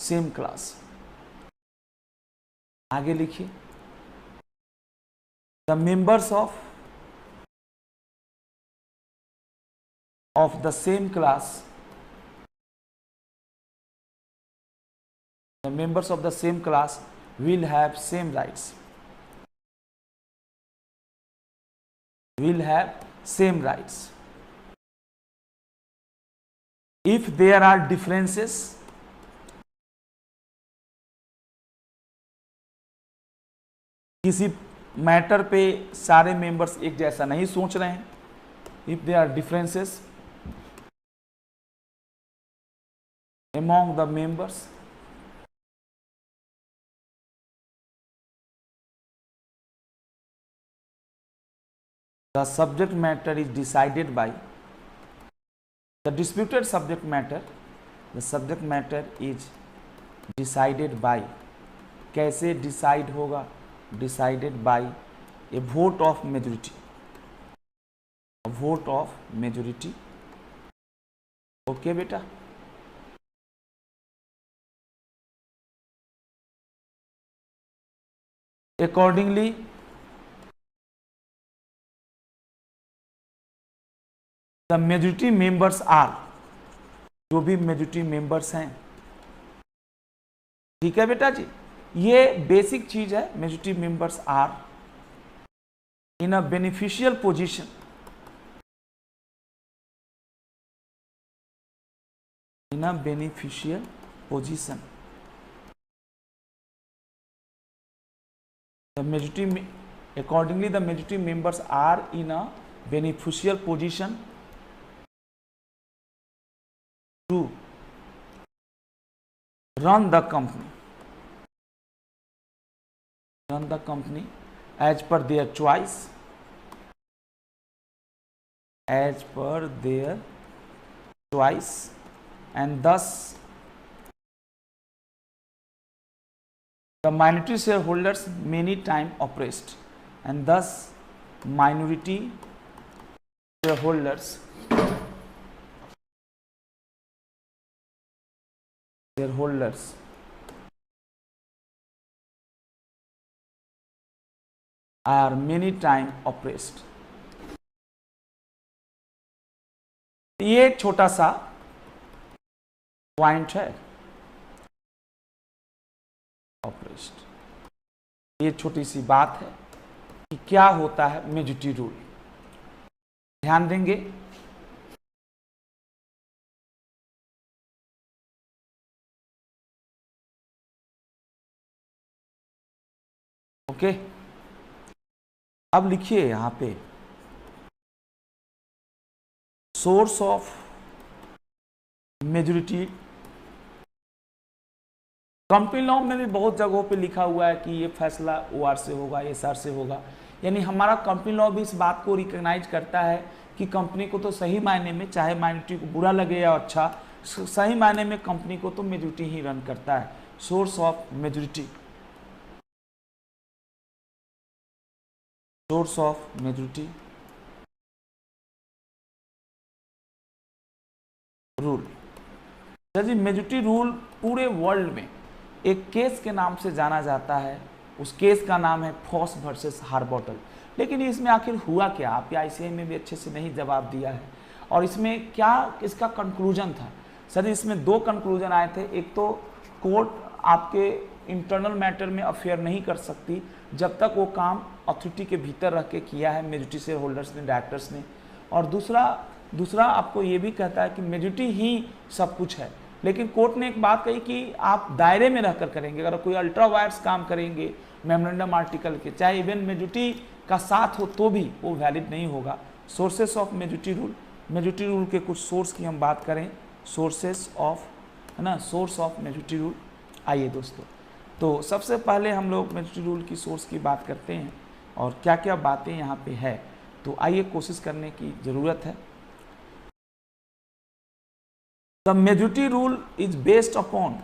same class। आगे लिखिए, the members of the same class, the members of the same class will have same rights, will have same rights if there are differences किसी matter पे सारे members एक जैसा नहीं सोच रहे हैं, if there are differences among the members, the subject matter is decided by the disputed subject matter, the subject matter is decided by, कैसे डिसाइड होगा? Decided by a vote of majority, vote of majority. Okay बेटा, accordingly the majority members are, जो भी majority members हैं, ठीक है बेटा जी, ये बेसिक चीज है। Majority members are in a beneficial position, in a beneficial position, the majority, accordingly the majority members are in a beneficial position to run the company, run the company as per their choice, as per their choice, and thus the minority shareholders many time oppressed and thus minority shareholders are many time oppressed। ये एक छोटा सा point है, oppressed. ये छोटी सी बात है कि क्या होता है मेजॉरिटी रूल, ध्यान देंगे। ओके, अब लिखिए यहां पे source of majority. Company law में भी बहुत जगहों पे लिखा हुआ है कि ये फैसला ओआर से होगा, एसआर से होगा, यानी हमारा कंपनी लॉ भी इस बात को रिकॉग्नाइज करता है कि कंपनी को तो सही मायने में, चाहे माइनॉरिटी को बुरा लगे या अच्छा, सही मायने में कंपनी को तो मेजॉरिटी ही रन करता है। Source of majority, source of majority rule. जी मेजॉरिटी रूल पूरे वर्ल्ड में एक केस के नाम से जाना जाता है। उस केस का नाम है फॉस वर्सेस हार्बॉटल। लेकिन इसमें आखिर हुआ क्या, आप आईसीआई में भी अच्छे से नहीं जवाब दिया है। और इसमें क्या इसका कंक्लूजन था? सर इसमें दो कंक्लूजन आए थे। एक तो कोर्ट आपके इंटरनल मैटर में अफेयर नहीं कर सकती जब तक वो काम अथॉरिटी के भीतर रख के किया है मेजॉरिटी शेयर होल्डर्स ने, डायरेक्टर्स ने। और दूसरा आपको ये भी कहता है कि मेजॉरिटी ही सब कुछ है। लेकिन कोर्ट ने एक बात कही कि आप दायरे में रहकर करेंगे। अगर कोई अल्ट्रा वायर्स काम करेंगे मेमोरेंडम आर्टिकल के, चाहे इवन मेजॉरिटी का साथ हो तो भी वो वैलिड नहीं होगा। Sources of majority rule, majority rule के कुछ सोर्स की हम बात करें, सोर्सेस ऑफ, है ना, सोर्स ऑफ मेजॉरिटी रूल। आइए दोस्तों, तो सबसे पहले हम लोग मेजॉरिटी रूल की सोर्स की बात करते हैं और क्या क्या बातें यहाँ पे है। तो आइए कोशिश करने की ज़रूरत है। The majority rule is based upon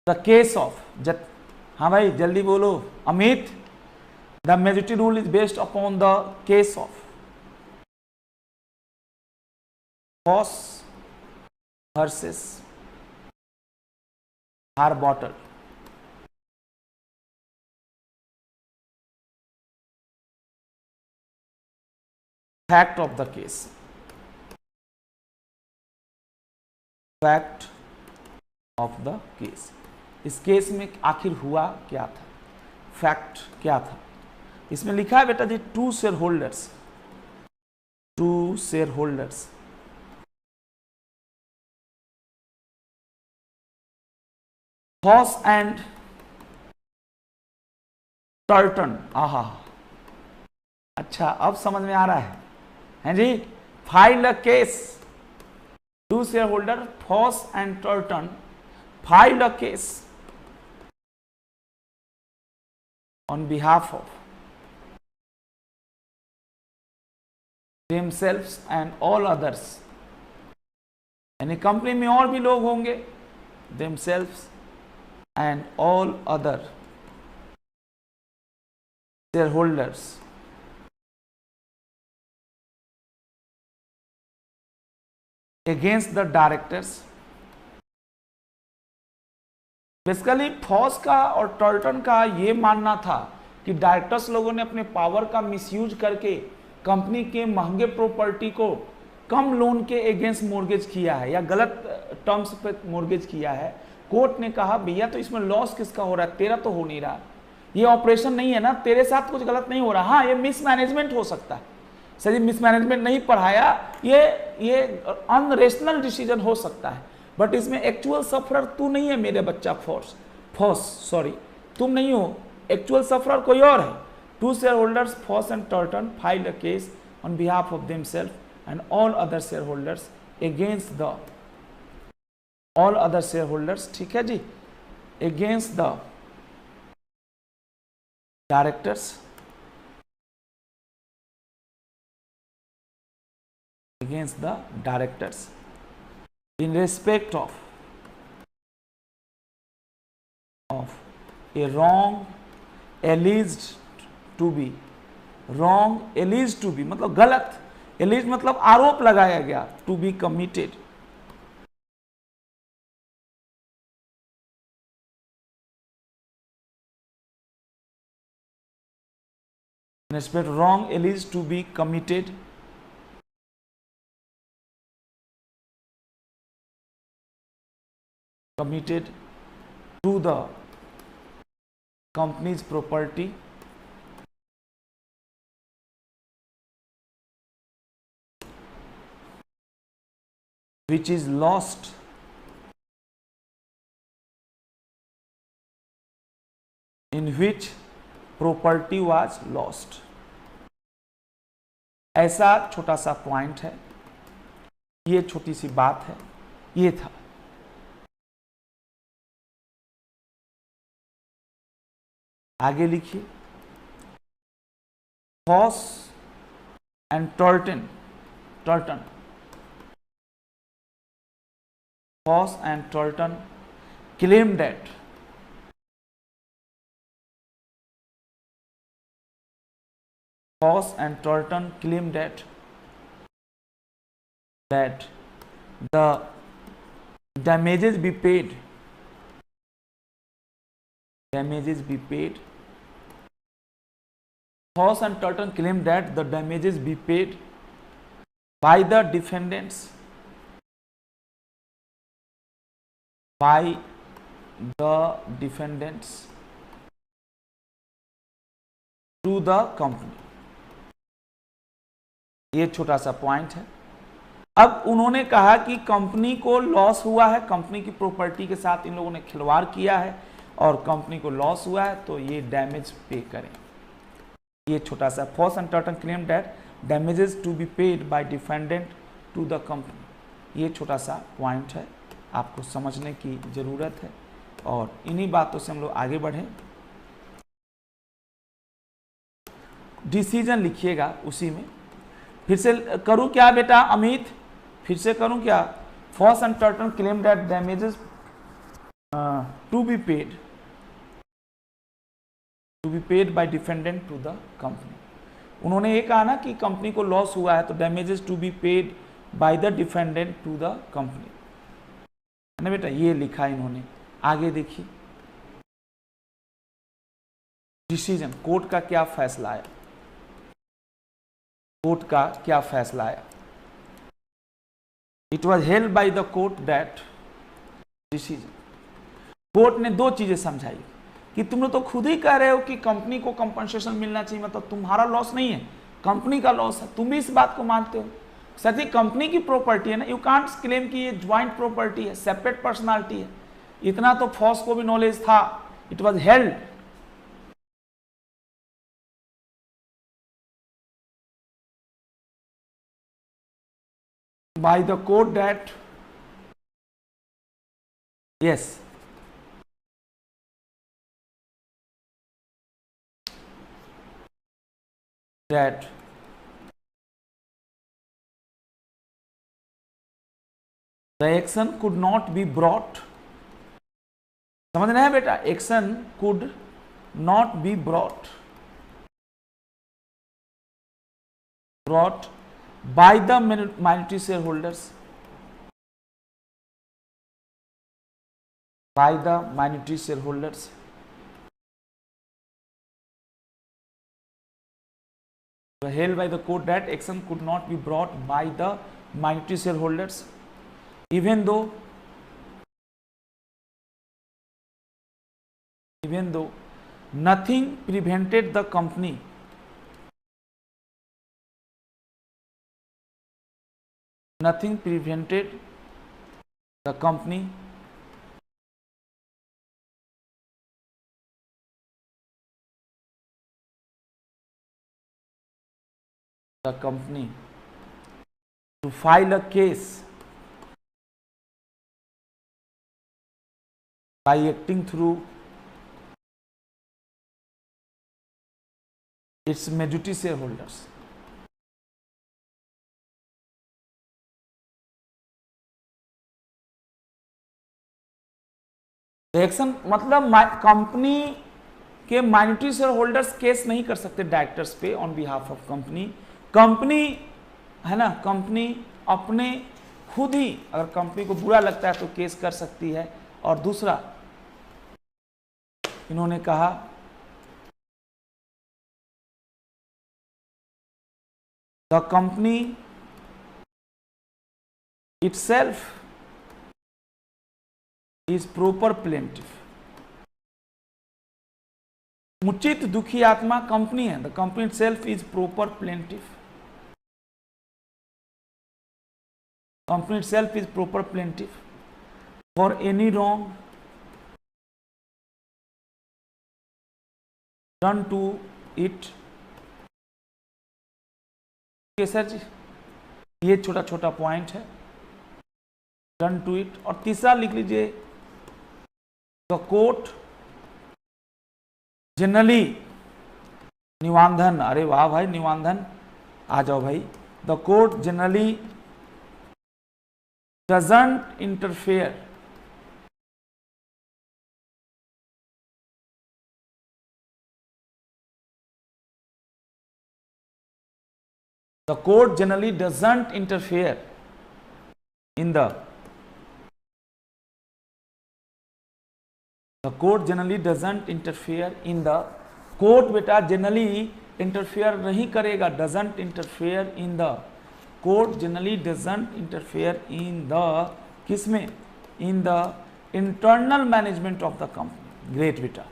the case of, हाँ भाई जल्दी बोलो Amit. The majority rule is based upon the case of Foss versus Harbottle। Fact of the case, fact of the case. इस केस में आखिर हुआ क्या था, फैक्ट क्या था? इसमें लिखा है बेटा जी, two shareholders Foss and Turton. आहा, अच्छा अब समझ में आ रहा है जी। File a case, two shareholder Foss and Turton file a case on behalf of themselves and all others, यानी कंपनी में और भी लोग होंगे, themselves and all other shareholders against the directors। Basically Foss का और टर्टन का ये मानना था कि डायरेक्टर्स लोगों ने अपने पावर का मिसयूज करके कंपनी के महंगे प्रॉपर्टी को कम लोन के अगेंस्ट मोर्गेज किया है या गलत टर्म्स पे मोर्गेज किया है। कोर्ट ने कहा भैया तो इसमें लॉस किसका हो रहा है, तेरा तो हो नहीं रहा, ये ऑपरेशन नहीं है ना, तेरे साथ कुछ गलत नहीं हो रहा। हाँ ये मिसमैनेजमेंट हो सकता है, सर मिसमैनेजमेंट नहीं पढ़ाया, ये अनरेशनल डिसीजन हो सकता है, बट इसमें एक्चुअल सफरर तू नहीं है मेरे बच्चा, फॉस सॉरी तुम नहीं हो, एक्चुअल सफरर कोई और है। Two shareholders, Foss and Turton, filed a case on behalf of themselves and all other shareholders against the all other shareholders, ठीक है जी, against the directors against the directors in respect of a wrong alleged to be, wrong alleged to be मतलब गलत, alleged मतलब आरोप लगाया गया, to be committed, in respect of wrong alleged to be committed to the company's property which is lost in which property was lost। ऐसा छोटा सा point है, ये छोटी सी बात है, ये था। आगे लिखिए, Foss and Turton Foss and Turton claimed that Foss and Turton claimed that the damages be paid Foss and Turton claimed that the damages be paid by the defendants to the company। ये छोटा सा point है। अब उन्होंने कहा कि company को loss हुआ है, कंपनी की प्रॉपर्टी के साथ इन लोगों ने खिलवाड़ किया है और कंपनी को लॉस हुआ है, तो ये डैमेज पे करें। ये छोटा सा, Foss and Turton claim that damages to be paid by defendant to the company. ये छोटा सा पॉइंट है, आपको समझने की जरूरत है और इन्हीं बातों से हम लोग आगे बढ़े। डिसीजन लिखिएगा उसी में। फिर से करूं क्या बेटा अमित, फिर से करूं क्या? Foss and Turton claim that damages to be paid by defendant to the company. उन्होंने ये कहा ना कि कंपनी को लॉस हुआ है तो damages to be paid by the defendant to the company, है ना बेटा, ये लिखा इन्होंने। आगे देखिए, डिसीजन, कोर्ट का क्या फैसला आया, कोर्ट का क्या फैसला आया। It was held by the court that decision, court ने दो चीजें समझाई कि तुम लोग तो खुद ही कह रहे हो कि कंपनी को कंपनसेशन मिलना चाहिए, मतलब तुम्हारा लॉस नहीं है, कंपनी का लॉस है, तुम भी इस बात को मानते हो। साथ ही कंपनी की प्रॉपर्टी है ना, यू कांट क्लेम कि ये ज्वाइंट प्रॉपर्टी है, सेपरेट पर्सनालिटी है। इतना तो फॉस को भी नॉलेज था। It was held by the court that yes that the action could not be brought, समझ रहे हैं बेटा, action could not be brought by the minority shareholders, held by the court that action could not be brought by the minority shareholders even though nothing prevented the company to file a case by acting through its majority shareholders। Action मतलब company के minority share holders case नहीं कर सकते directors पे on behalf of company. Company है ना, company अपने खुद ही अगर कंपनी को बुरा लगता है तो केस कर सकती है। और दूसरा इन्होंने कहा the company itself is proper plaintiff। मुचित दुखी आत्मा कंपनी है, the company itself is proper plaintiff। Company itself is proper plaintiff for any wrong done to it। Sir जी ये छोटा छोटा पॉइंट है, डन टू इट। और तीसरा लिख लीजिए द कोर्ट जनरली निवांधन, अरे वाह भाई निवांधन आ जाओ भाई। The court generally doesn't interfere the court generally doesn't interfere in the court generally doesn't interfere in the court बेटा जनरली इंटरफेयर नहीं करेगा, doesn't interfere in the court generally doesn't interfere in the किसमें, in the internal management of the company. Great बेटा।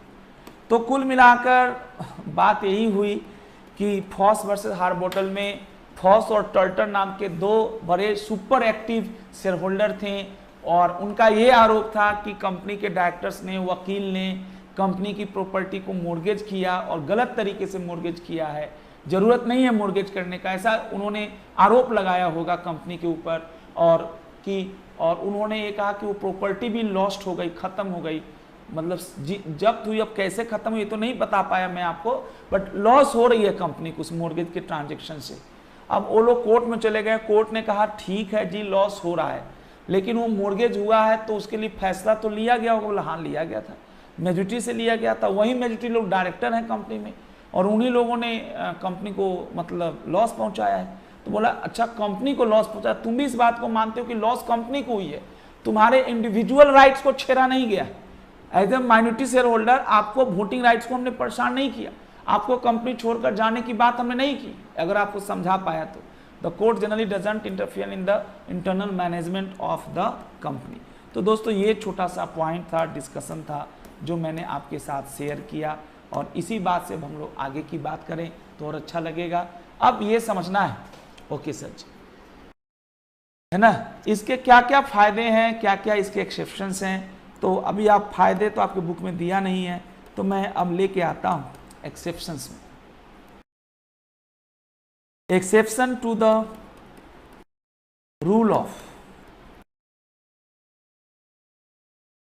तो कुल मिलाकर बात यही हुई कि फॉस वर्सेस हार्बोटल में फॉस और टर्टन नाम के दो बड़े सुपर एक्टिव शेयर होल्डर थे और उनका ये आरोप था कि कंपनी के डायरेक्टर्स ने, वकील ने कंपनी की प्रॉपर्टी को मोर्गेज किया और गलत तरीके से मोर्गेज किया है, जरूरत नहीं है मोर्गेज करने का, ऐसा उन्होंने आरोप लगाया होगा कंपनी के ऊपर। और उन्होंने ये कहा कि वो प्रॉपर्टी भी लॉस्ट हो गई, खत्म हो गई, मतलब जब्त हुई, अब कैसे खत्म हुई तो नहीं बता पाया मैं आपको, बट लॉस हो रही है कंपनी को उस मोर्गेज के ट्रांजेक्शन से। अब वो लोग कोर्ट में चले गए, कोर्ट ने कहा ठीक है जी लॉस हो रहा है, लेकिन वो मोर्गेज हुआ है तो उसके लिए फैसला तो लिया गया होगा। बोला हाँ लिया गया था, मेजोरिटी से लिया गया था, वही मेजोरिटी लोग डायरेक्टर हैं कंपनी में और उन्हीं लोगों ने कंपनी को मतलब लॉस पहुंचाया है। तो बोला अच्छा कंपनी को लॉस पहुंचाया, तुम भी इस बात को मानते हो कि लॉस कंपनी को हुई है, तुम्हारे इंडिविजुअल राइट्स को छेड़ा नहीं गया। As a minority share holder आपको वोटिंग राइट्स को हमने परेशान नहीं किया, आपको कंपनी छोड़कर जाने की बात हमने नहीं की, अगर आपको समझा पाया तो। The court generally doesn't interfere in the internal management of the company. तो दोस्तों ये छोटा सा पॉइंट था, डिस्कशन था जो मैंने आपके साथ शेयर किया और इसी बात से हम लोग आगे की बात करें तो और अच्छा लगेगा। अब ये समझना है, ओके सर जी, है ना, इसके क्या क्या फायदे हैं, क्या क्या इसके एक्सेप्शंस हैं। तो अभी आप फायदे तो आपके बुक में दिया नहीं है, तो मैं अब लेके आता हूं एक्सेप्शंस में। Exception to the rule of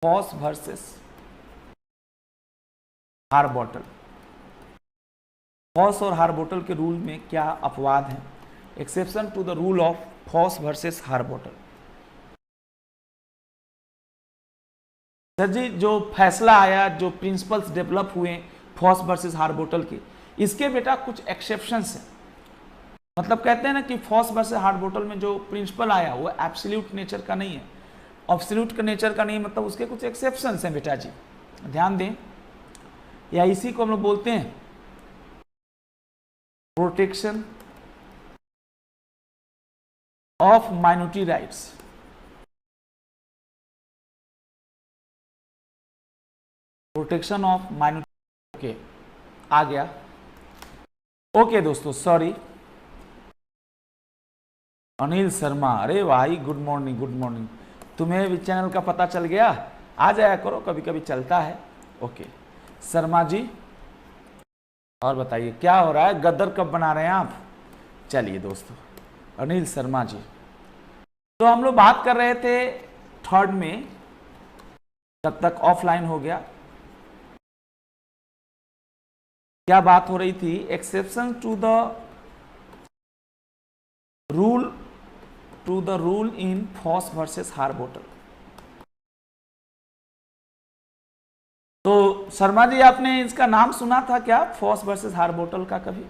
Foss versus Harbottle. Foss और हार्बोटल के रूल में क्या अपवाद है। Exception to the rule of Foss versus Harbottle. Sir जी जो फैसला आया, जो प्रिंसिपल्स डेवलप हुए फॉस वर्सेस हार्बोटल के, इसके बेटा कुछ एक्सेप्शंस हैं। मतलब कहते हैं ना कि फॉस वर्सेस हार्बोटल में जो प्रिंसिपल आया वो एब्सोल्यूट नेचर का नहीं है, एब्सोल्यूट का नेचर का नहीं, मतलब उसके कुछ एक्सेप्शंस हैं बेटा जी, ध्यान दें। या इसी को हम लोग बोलते हैं protection of minority rights. Protection of minority, okay आ गया। ओके दोस्तों सॉरी, अनिल शर्मा, अरे भाई गुड मॉर्निंग, गुड मॉर्निंग। तुम्हें भी चैनल का पता चल गया, आ जाया करो, कभी कभी चलता है। ओके शर्मा जी, और बताइए क्या हो रहा है, गदर कब बना रहे हैं आप। चलिए दोस्तों, अनिल शर्मा जी, तो हम लोग बात कर रहे थे थर्ड में, जब तक ऑफलाइन हो गया क्या बात हो रही थी, exception to the rule in Foss versus Harbottle. तो शर्मा जी, आपने इसका नाम सुना था क्या, फॉस वर्सेस हार्बोटल का कभी?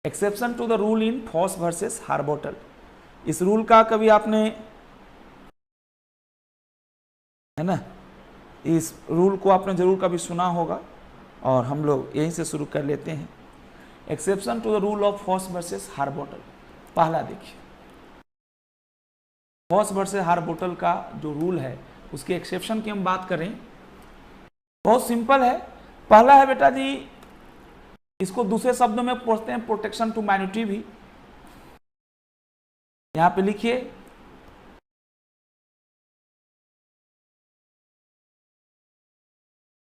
Exception to the rule in Foss versus Harbottle, इस रूल का कभी आपने, है ना, इस रूल को आपने जरूर कभी सुना होगा, और हम लोग यहीं से शुरू कर लेते हैं। Exception to the rule of Foss versus Harbottle, पहला देखिए, फॉस वर्सेस हार्बोटल का जो रूल है उसके एक्सेप्शन की हम बात करें, बहुत सिंपल है। पहला है बेटा जी, इसको दूसरे शब्दों में पढ़ते हैं प्रोटेक्शन टू माइनॉरिटी भी। यहां पे लिखिए,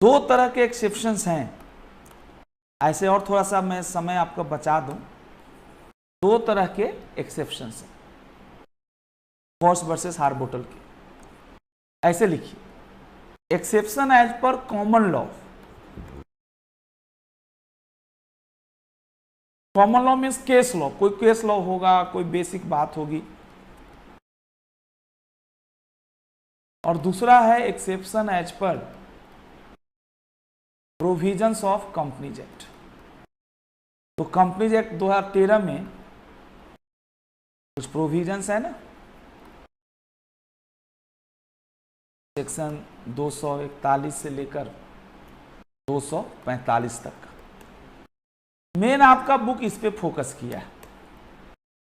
दो तरह के एक्सेप्शंस हैं ऐसे, और थोड़ा सा मैं समय आपको बचा दूं। दो तरह के एक्सेप्शंस हैं फॉस वर्सेस हार्बोटल के, ऐसे लिखिए, exception as per common law. Common law means case law, कोई केस लॉ होगा, कोई बेसिक बात होगी। और दूसरा है exception as per provisions of companies act. तो कंपनीज एक्ट 2013 में कुछ प्रोविजंस है ना, सेक्शन 241 से लेकर 245 तक। मेन आपका बुक इस पे फोकस किया है,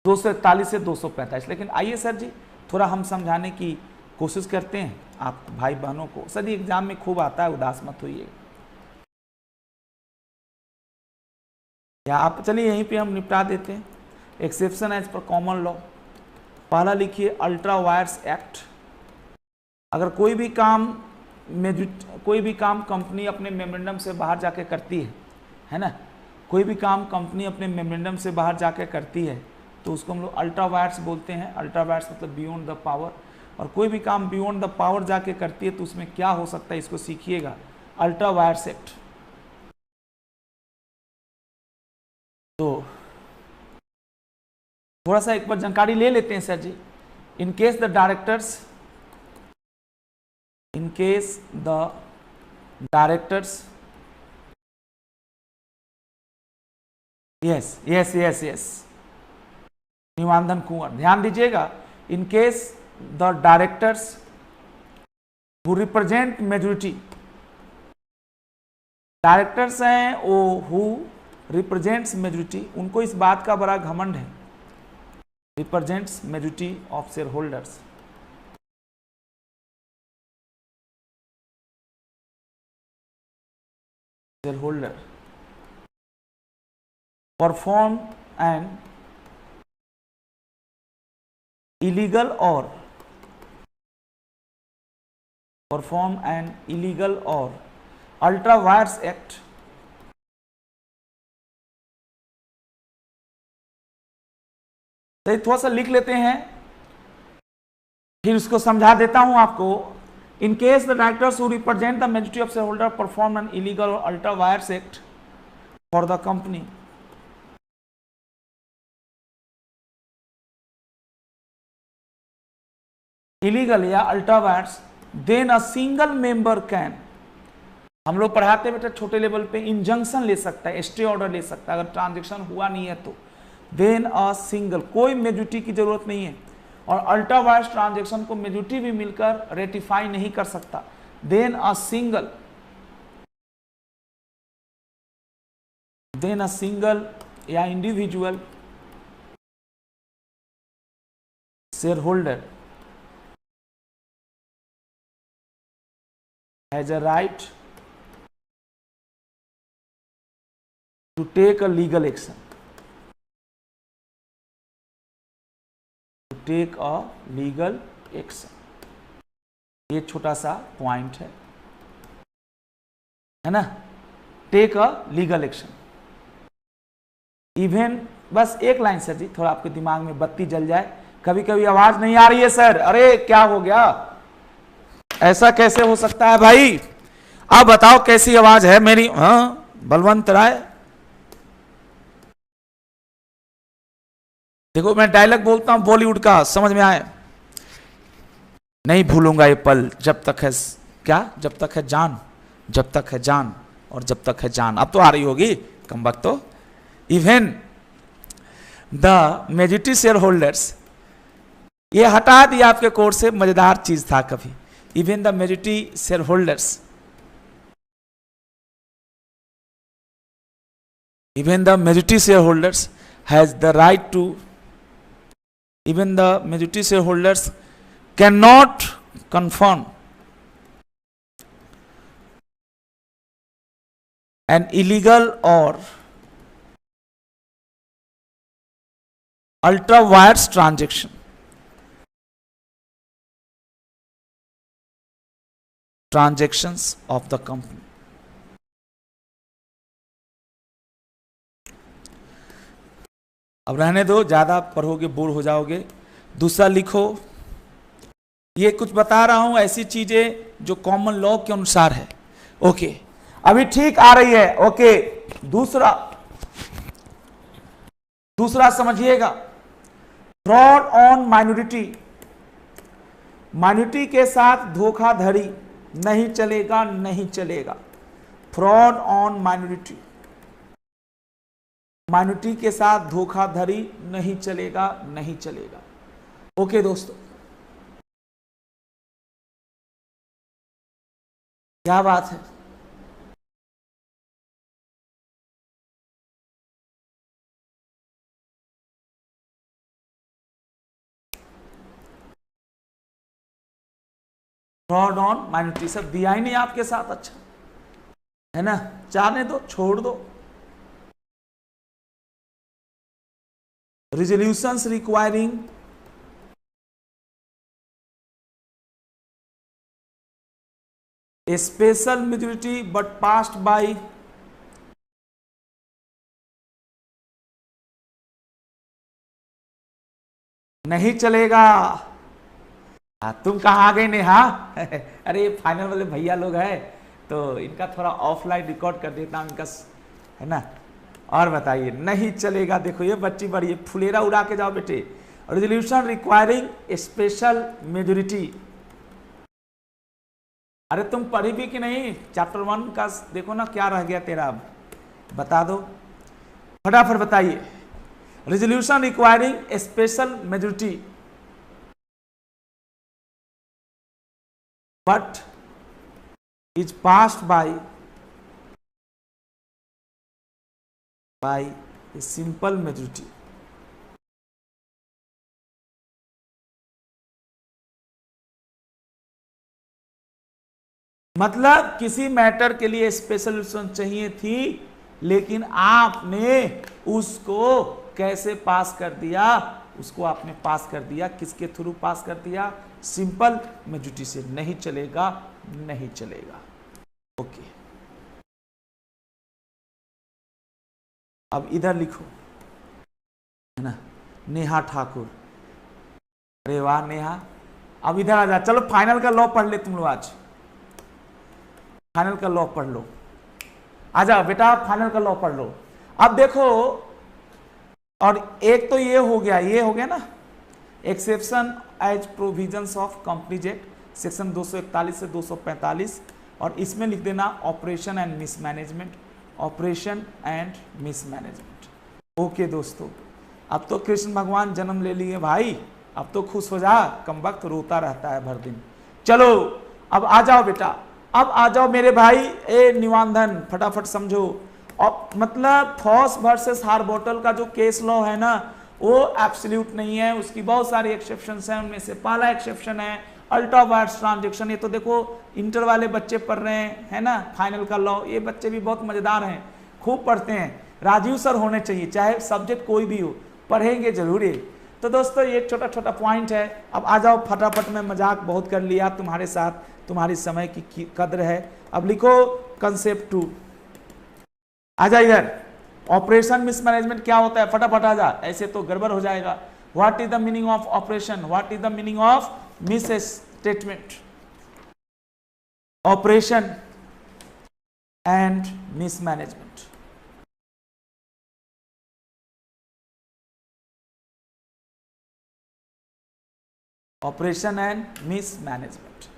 241 से 245। लेकिन आइए सर जी, थोड़ा हम समझाने की कोशिश करते हैं आप भाई बहनों को। सर जी, एग्जाम में खूब आता है, उदास मत होइए। या आप चलिए यहीं पे हम निपटा देते हैं। Exception as per common law, पहला लिखिए, अल्ट्रा वायर्स एक्ट। अगर कोई भी काम कंपनी अपने मेमोरेंडम से बाहर जाके करती है ना, कोई भी काम कंपनी अपने मेमोरेंडम से बाहर जाके करती है तो उसको हम लोग अल्ट्रा वायर्स बोलते हैं। अल्ट्रा वायर्स मतलब बियॉन्ड द पावर। और कोई भी काम बियॉन्ड द पावर जाके करती है तो उसमें क्या हो सकता है, इसको सीखिएगा, अल्ट्रा वायर्स एक्ट। तो थोड़ा सा एक बार जानकारी ले लेते हैं सर जी। In case the directors yes निवांदन कुंवर, ध्यान दीजिएगा, in case the directors who represent majority, directors हैं वो हु रिप्रेजेंट्स मेजोरिटी, उनको इस बात का बड़ा घमंड है, represents majority of share holders. Share holder perform N illegal or ultra vires act तो थोड़ा सा लिख लेते हैं, फिर उसको समझा देता हूं आपको। In case the directors who represent the majority of shareholder perform an illegal और ultra vires act for the company, illegal या ultra vires, then a single member can, हम लोग पढ़ाते बेटा छोटे लेवल पे, इंजंक्शन ले सकता है, स्टे ऑर्डर ले सकता है अगर ट्रांजेक्शन हुआ नहीं है तो। देन अ सिंगल, कोई मेजॉरिटी की जरूरत नहीं है, और अल्ट्रा वायर्स ट्रांजेक्शन को मेजॉरिटी भी मिलकर रेटिफाई नहीं कर सकता। देन अ सिंगल या individual share holder has a right to take a legal action, ये छोटा सा पॉइंट है ना, take a legal action. Even बस एक लाइन सर जी, थोड़ा आपके दिमाग में बत्ती जल जाए, कभी कभी आवाज नहीं आ रही है सर, अरे क्या हो गया, ऐसा कैसे हो सकता है भाई, आप बताओ कैसी आवाज है मेरी। हाँ बलवंत राय, देखो मैं डायलॉग बोलता हूं बॉलीवुड का, समझ में आए, नहीं भूलूंगा ये पल जब तक है क्या? जब तक है जान, जब तक है जान और जब तक है जान। अब तो आ रही होगी कम वक्त तो। Even the majority share holders, ये हटा दिया आपके कोर्स से, मजेदार चीज था कभी। Even the majority share holders, even the majority shareholders has the right to, even the majority shareholders cannot confirm an illegal or ultra wires transactions of the company। अब रहने दो, ज्यादा पढ़ोगे बोर हो जाओगे। दूसरा लिखो, ये कुछ बता रहा हूं ऐसी चीजें जो कॉमन लॉ के अनुसार है। ओके, अभी ठीक आ रही है। ओके, दूसरा समझिएगा, फ्रॉड ऑन माइनॉरिटी, माइनॉरिटी के साथ धोखाधड़ी नहीं चलेगा, नहीं चलेगा। फ्रॉड ऑन माइनॉरिटी, माइनॉरिटी के साथ धोखाधड़ी नहीं चलेगा, नहीं चलेगा। ओके दोस्तों, क्या बात है? फ्रॉड ऑन माइनॉरिटी, सब दिया ही नहीं आपके साथ, अच्छा है ना, जाने दो, छोड़ दो। resolutions requiring a special majority but passed by नहीं चलेगा। तुम कहाँ आ गए नेहा? अरे ये फाइनल वाले भैया लोग हैं तो इनका थोड़ा ऑफलाइन रिकॉर्ड कर देता हूं इनका, है ना। और बताइए, नहीं चलेगा। देखो ये बच्ची बड़ी फुलेरा उड़ा के जाओ बेटे। रेजोल्यूशन रिक्वायरिंग स्पेशल मेजोरिटी, अरे तुम पढ़ी भी कि नहीं? चैप्टर 1 का देखो ना, क्या रह गया तेरा, अब बता दो फटाफट बताइए। Resolution requiring special majority but is passed by a simple majority। मतलब किसी मैटर के लिए स्पेशल रेजोल्यूशन चाहिए थी, लेकिन आपने उसको कैसे पास कर दिया? उसको आपने पास कर दिया, किसके थ्रू पास कर दिया? सिंपल मेजॉरिटी से। नहीं चलेगा, नहीं चलेगा। ओके, अब इधर लिखो, है ना, नेहा ठाकुर। अरे वाह नेहा, अब इधर आ जा। चलो फाइनल का लॉ पढ़ ले तुम लोग, आज फाइनल का लॉ पढ़ लो। आ जाओ बेटा, फाइनल का लॉ पढ़ लो। अब देखो, और एक तो ये हो गया, ये हो गया ना, exception as provisions of companies act section 241 से 245, और इसमें लिख देना operation and mismanagement, operation and mismanagement. Okay दोस्तों, अब तो कृष्ण भगवान जन्म ले लिए भाई, अब तो खुश हो जा, कम वक्त रोता रहता है भर दिन। चलो अब आ जाओ बेटा, अब आ जाओ मेरे भाई। ए निवांधन, फटाफट समझो। और मतलब फॉस वर्सेस हार्बोटल का जो केस लॉ है ना, वो एब्सोल्यूट नहीं है, उसकी बहुत सारी एक्सेप्शंस हैं। उनमें से पहला एक्सेप्शन है अल्ट्रा वायर्स ट्रांजेक्शन। ये तो देखो इंटर वाले बच्चे पढ़ रहे हैं, है ना, फाइनल का लॉ। ये बच्चे भी बहुत मजेदार हैं, खूब पढ़ते हैं। राजीव सर होने चाहिए, चाहे सब्जेक्ट कोई भी हो, पढ़ेंगे जरूर ये। तो दोस्तों ये छोटा छोटा पॉइंट है। अब आ जाओ फटाफट, में मजाक बहुत कर लिया तुम्हारे साथ, तुम्हारी समय की कद्र है। अब लिखो कंसेप्ट 2, आ जा इधर। ऑपरेशन मिसमैनेजमेंट क्या होता है? फटाफट आ जा, ऐसे तो गड़बड़ हो जाएगा। What is the meaning of operation? What is the meaning of miss statement? Operation and mismanagement. Operation and mismanagement.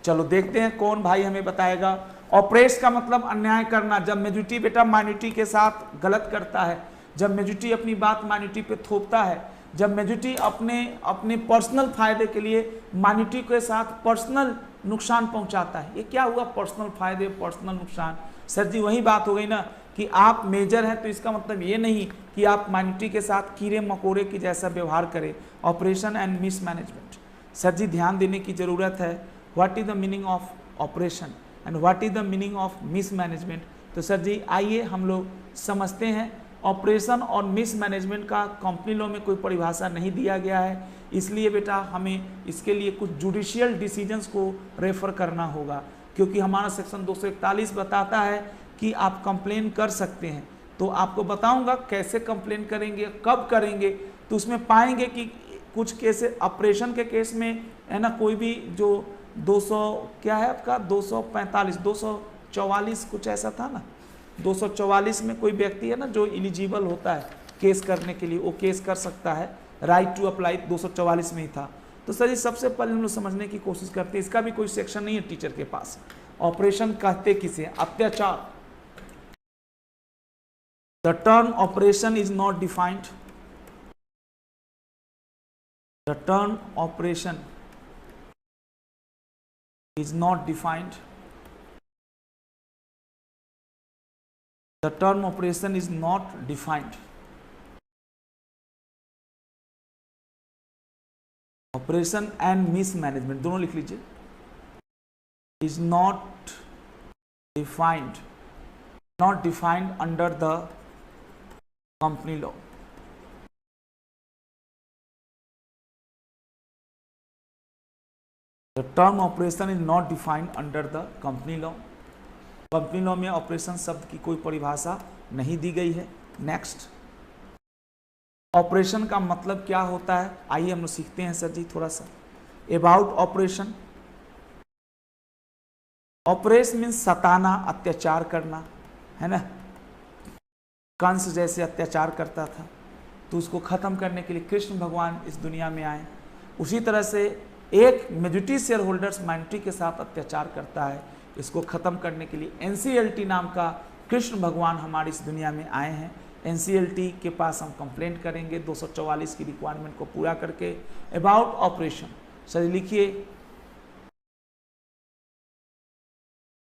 चलो देखते हैं कौन भाई हमें बताएगा। ऑपरेट का मतलब अन्याय करना, जब मेजॉरिटी बेटा माइनॉरिटी के साथ गलत करता है, जब मेजॉरिटी अपनी बात माइनॉरिटी पे थोपता है, जब मेजॉरिटी अपने पर्सनल फायदे के लिए माइनॉरिटी के साथ पर्सनल नुकसान पहुंचाता है। ये क्या हुआ पर्सनल फायदे पर्सनल नुकसान? सर जी वही बात हो गई ना कि आप मेजर हैं तो इसका मतलब ये नहीं कि आप माइनॉरिटी के साथ कीड़े मकोड़े की जैसा व्यवहार करें। ऑपरेशन एंड मिसमैनेजमेंट, सर जी ध्यान देने की जरूरत है। What is the meaning of operation and what is the meaning of mismanagement? तो सर जी आइए हम लोग समझते हैं। ऑपरेशन और मिसमैनेजमेंट का कंपनी लॉ में कोई परिभाषा नहीं दिया गया है, इसलिए बेटा हमें इसके लिए कुछ जुडिशियल डिसीजंस को रेफर करना होगा, क्योंकि हमारा सेक्शन 241 बताता है कि आप कंप्लेन कर सकते हैं। तो आपको बताऊंगा कैसे कंप्लेन करेंगे, कब करेंगे। तो उसमें पाएंगे कि कुछ केस ऑपरेशन के केस में है ना, कोई भी जो 200 क्या है आपका 245 244 कुछ ऐसा था ना, 244 में कोई व्यक्ति है ना जो एलिजिबल होता है केस करने के लिए, वो केस कर सकता है। राइट टू अप्लाई 244 में ही था। तो सर ये सबसे पहले हम लोग समझने की कोशिश करते हैं, इसका भी कोई सेक्शन नहीं है टीचर के पास। ऑपरेशन कहते किसे? अत्याचार। The term operation is not defined, the term operation is not defined, the term operation is not defined, operation and mismanagement दोनों लिख लीजिए, is not defined, not defined under the company law। The term operation is not defined under the company law। Company law में operation शब्द की कोई परिभाषा नहीं दी गई है। नेक्स्ट, ऑपरेशन का मतलब क्या होता है? आइए हम लोग सीखते हैं सर जी थोड़ा सा अबाउट ऑपरेशन। ऑपरेशन मीन्स सताना, अत्याचार करना, है ना। कंस जैसे अत्याचार करता था तो उसको खत्म करने के लिए कृष्ण भगवान इस दुनिया में आए। उसी तरह से एक मेजॉरिटी शेयर होल्डर्स माइनॉरिटी के साथ अत्याचार करता है, इसको खत्म करने के लिए एनसीएलटी नाम का कृष्ण भगवान हमारी इस दुनिया में आए हैं। एनसीएलटी के पास हम कंप्लेंट करेंगे 244 की रिक्वायरमेंट को पूरा करके। अबाउट ऑपरेशन, सर लिखिए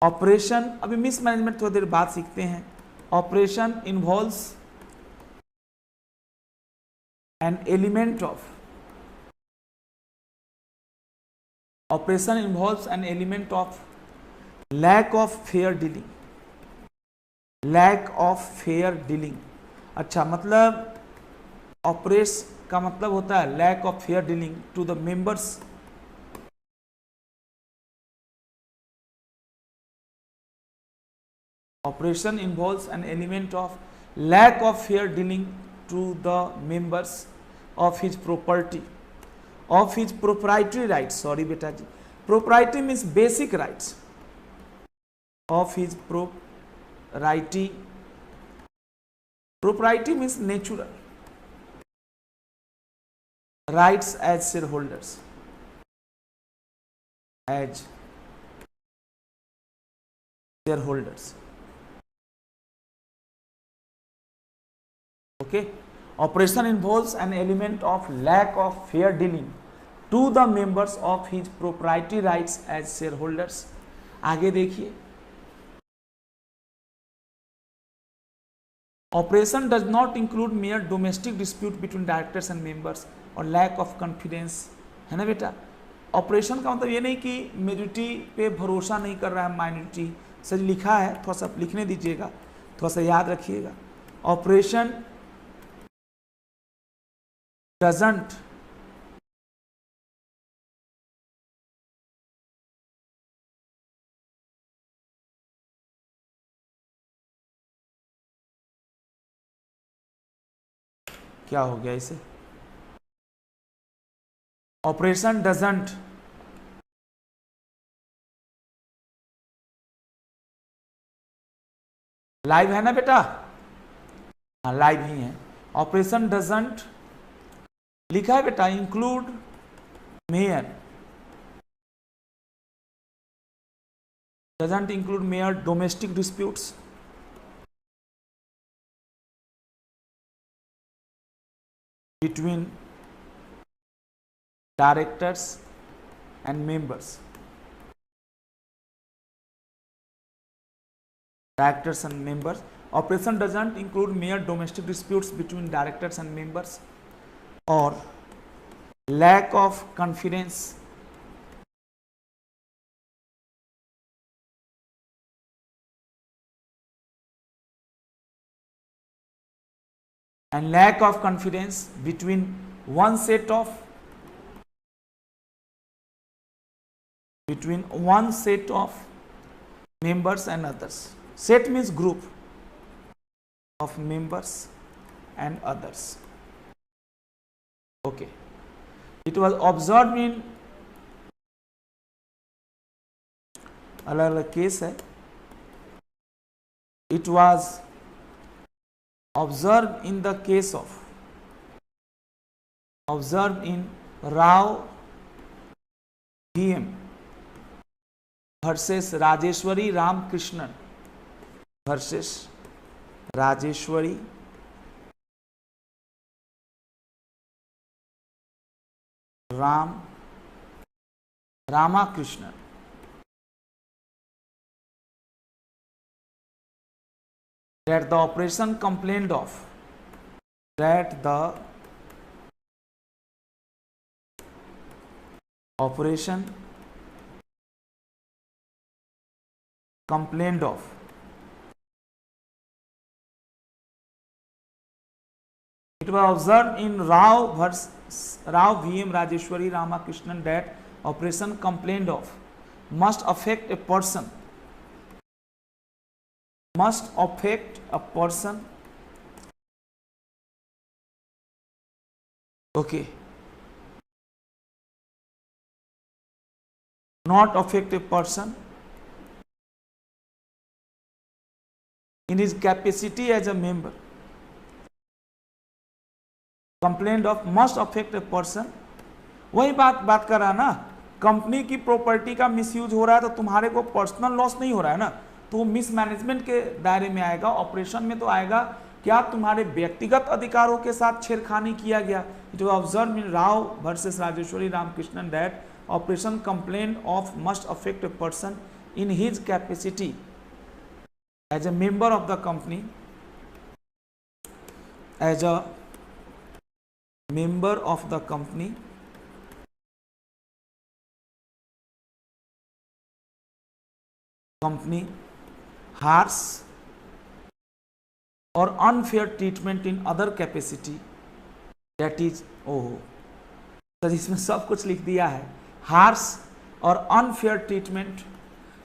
ऑपरेशन। अभी मिसमैनेजमेंट थोड़ी देर बाद सीखते हैं। Operation involves an element of, operation involves an element of lack of fair dealing, lack of fair dealing. अच्छा, मतलब ऑपरेस का मतलब होता है lack of fair dealing to the members, operation involves an element of lack of fair dealing to the members of his property, of his proprietary rights, sorry beta ji, proprietary means basic rights, of his propriety means natural rights as shareholders, as shareholders, okay। Operation involves an element of lack of fair dealing to the members of his proprietary rights as shareholders। आगे देखिए, Operation does not include mere domestic dispute between directors and members और lack of confidence, है ना बेटा। Operation का मतलब ये नहीं कि मेजॉरिटी पे भरोसा नहीं कर रहा है माइनॉरिटी, सर लिखा है थोड़ा सा लिखने दीजिएगा, थोड़ा सा याद रखिएगा। ऑपरेशन doesn't क्या हो गया इसे, ऑपरेशन डजंट लाइव है ना बेटा, हाँ लाइव ही है। ऑपरेशन डजंट लिखा है बेटा include mayor doesn't include mere domestic disputes, between directors and members. Directors and members. Operation doesn't include mere domestic disputes between directors and members, or lack of confidence between one set of members and others. Set means group of members and others. Okay. It was observed in अलग अलग case है. It was observed in the case of Rao VM versus Rajeshwari Ramkrishnan versus Rajeshwari Ramakrishnan. That the operation complained of, that the operation complained of it was observed in Rao VM Rajeshwari Ramakrishnan that operation complained of must affect a person okay, not affect a person in his capacity as a member. Complaint of must affect a person. वही बात कर रहा है ना, company की property का misuse हो रहा है तो तुम्हारे को पर्सनल लॉस नहीं हो रहा है ना, तो मिसमैनेजमेंट के दायरे में आएगा. ऑपरेशन में तो आएगा क्या तुम्हारे व्यक्तिगत अधिकारों के साथ छेड़खानी किया गया. It was observed in Rao versus Rajeshwari Ramakrishnan that operation complain of must affect a person in his capacity as a member of the company, as a member of the company harsh or unfair treatment in other capacity, that is तो इसमें सब कुछ लिख दिया है. Harsh और unfair treatment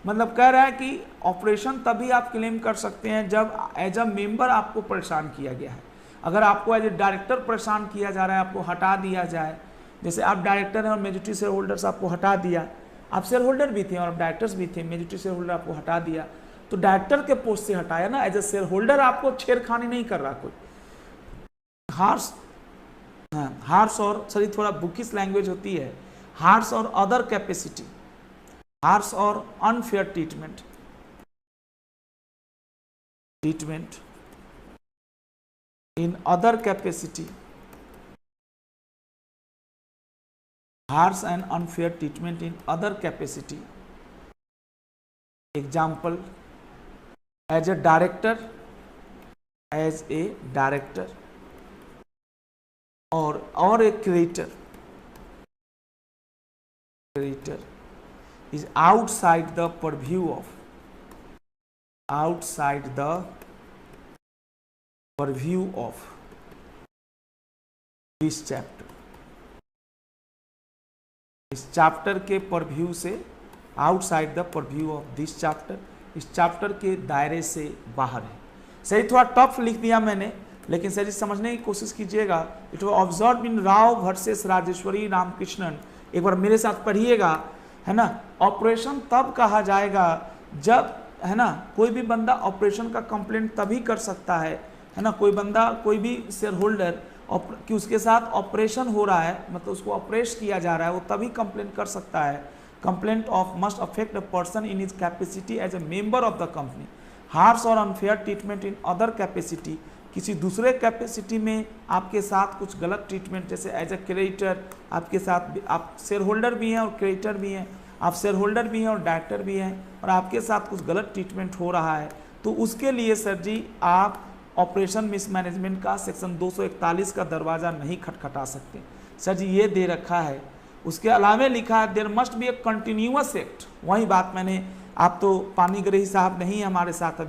मतलब कह रहा है कि ऑपरेशन तभी आप क्लेम कर सकते हैं जब एज अ मेंबर आपको परेशान किया गया है. अगर आपको एज ए डायरेक्टर परेशान किया जा रहा है, आपको हटा दिया जाए, जैसे आप डायरेक्टर हैं और मेजॉरिटी शेयर होल्डर्स आपको हटा दिया, आप शेयर होल्डर भी थे और डायरेक्टर्स भी थे, मेजॉरिटी शेयर होल्डर आपको हटा दिया, तो डायरेक्टर के पोस्ट से हटाया ना, एज ए शेयर होल्डर आपको छेड़खानी नहीं कर रहा कोई. हार्श और सॉरी थोड़ा बुकिश लैंग्वेज होती है. हार्श और अदर कैपेसिटी, हार्श और unfair treatment in other capacity, harsh and unfair treatment in other capacity. Example, as a director or a creator is outside the purview of this chapter. इस chapter के purview से, outside the purview of this chapter, इस chapter के दायरे से बाहर है. सही थोड़ा टफ लिख दिया मैंने, लेकिन सही समझने की कोशिश कीजिएगा. It was observed in Rao versus Rajeshwari Ramakrishnan. एक बार मेरे साथ पढ़िएगा, है ना. ऑपरेशन तब कहा जाएगा जब, है ना, कोई भी बंदा ऑपरेशन का कंप्लेंट तभी कर सकता है ना, कोई बंदा, कोई भी शेयर होल्डर कि उसके साथ ऑपरेशन हो रहा है, मतलब उसको ऑपरेट किया जा रहा है, वो तभी कंप्लेंट कर सकता है complaint of must affect a person in his capacity as a member of the company. Harsh और unfair treatment in other capacity, किसी दूसरे कैपेसिटी में आपके साथ कुछ गलत ट्रीटमेंट, जैसे एज ए क्रेडिटर आपके साथ, आप शेयर होल्डर भी हैं और क्रेडिटर भी हैं, आप शेयर होल्डर भी हैं और डायरेक्टर भी हैं, और आपके साथ कुछ गलत ट्रीटमेंट हो रहा है, तो उसके लिए सर जी आप ऑपरेशन मिसमैनेजमेंट का सेक्शन 241 का दरवाज़ा नहीं खटखटा सकते। सर जी ये दे रखा है। उसके अलावा लिखा है there must be a continuous act. वही बात मैंने, आप तो पानीग्राही साहब नहीं है हमारे साथ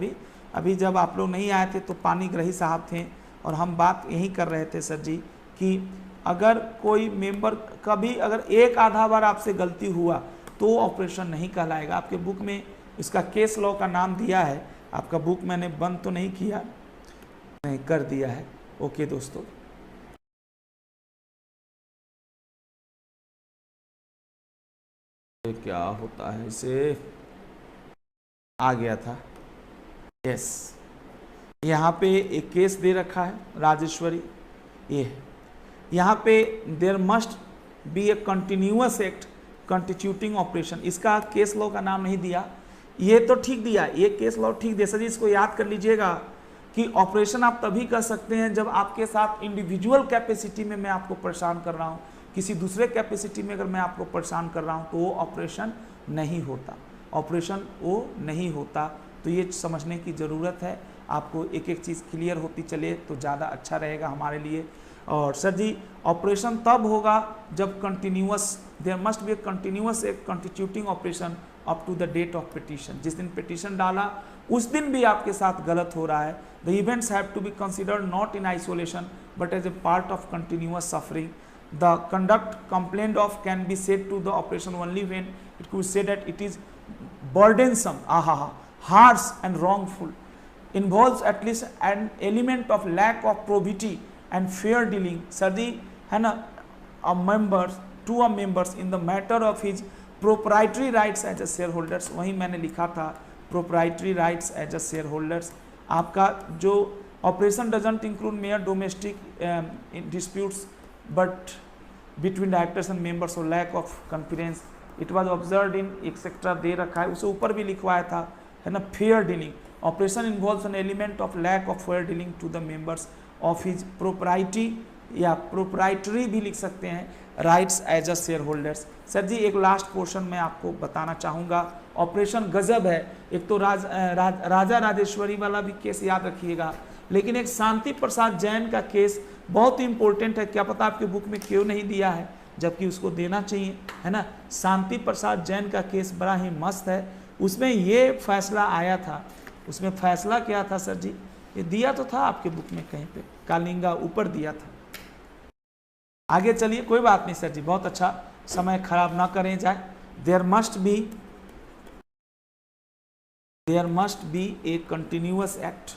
अभी जब आप लोग नहीं आए थे तो पानीग्राही साहब थे, और हम बात यही कर रहे थे सर जी कि अगर कोई मेंबर कभी अगर एक आधा बार आपसे गलती हुआ तो ऑपरेशन नहीं कहलाएगा। आपके बुक में इसका केस लॉ का नाम दिया है, आपका बुक मैंने बंद तो नहीं किया, नहीं कर दिया है। ओके दोस्तों, क्या होता है, इसे आ गया था, यस, यहाँ पे एक केस दे रखा है राजेश्वरी, ये यहाँ पे there must be a continuous act constituting operation. इसका केस लॉ का नाम नहीं दिया, ये तो ठीक दिया, ये केस लॉ ठीक दिया। सर जी इसको याद कर लीजिएगा कि ऑपरेशन आप तभी कर सकते हैं जब आपके साथ इंडिविजुअल कैपेसिटी में मैं आपको परेशान कर रहा हूँ, किसी दूसरे कैपेसिटी में अगर मैं आपको परेशान कर रहा हूँ तो वो ऑपरेशन नहीं होता, ऑपरेशन वो नहीं होता। तो ये समझने की ज़रूरत है आपको, एक एक चीज़ क्लियर होती चले तो ज़्यादा अच्छा रहेगा हमारे लिए। और सर जी ऑपरेशन तब होगा जब continuous, there must be a continuous एक constituting operation up to the date of petition. जिस दिन पिटीशन डाला उस दिन भी आपके साथ गलत हो रहा है, the events have to be considered not in isolation but as a part of continuous suffering. The conduct complained of can be said to the operation only when it could say that it is burdensome, harsh and wrongful, involves at least an element of lack of probity and fair dealing. Sir जी है ना, a members to a members in the matter of his proprietary rights as a shareholders। वही मैंने लिखा था proprietary rights as a shareholders। आपका जो operation doesn't include mere domestic disputes but between directors and members or lack of confidence it was observed in etcetera दे रखा है, उसे ऊपर भी लिखवाया था, है ना। Fair dealing, operation involves an element of lack of fair dealing to the members of his propriety, या प्रोप्राइटरी भी लिख सकते हैं, rights as a shareholders. सर जी एक लास्ट पोर्शन में आपको बताना चाहूँगा, ऑपरेशन गजब है। एक तो राजा राजेश्वरी वाला भी केस याद रखिएगा, लेकिन एक शांति प्रसाद जैन का केस बहुत ही इंपॉर्टेंट है, क्या पता आपके बुक में क्यों नहीं दिया है, जबकि उसको देना चाहिए, है ना। शांति प्रसाद जैन का केस बड़ा ही मस्त है, उसमें ये फैसला आया था। उसमें फैसला क्या था सर जी, ये दिया तो था आपके बुक में कहीं पे, कालिंगा ऊपर दिया था। आगे चलिए, कोई बात नहीं सर जी, बहुत अच्छा, समय खराब ना करें जाए। There must be a continuous act,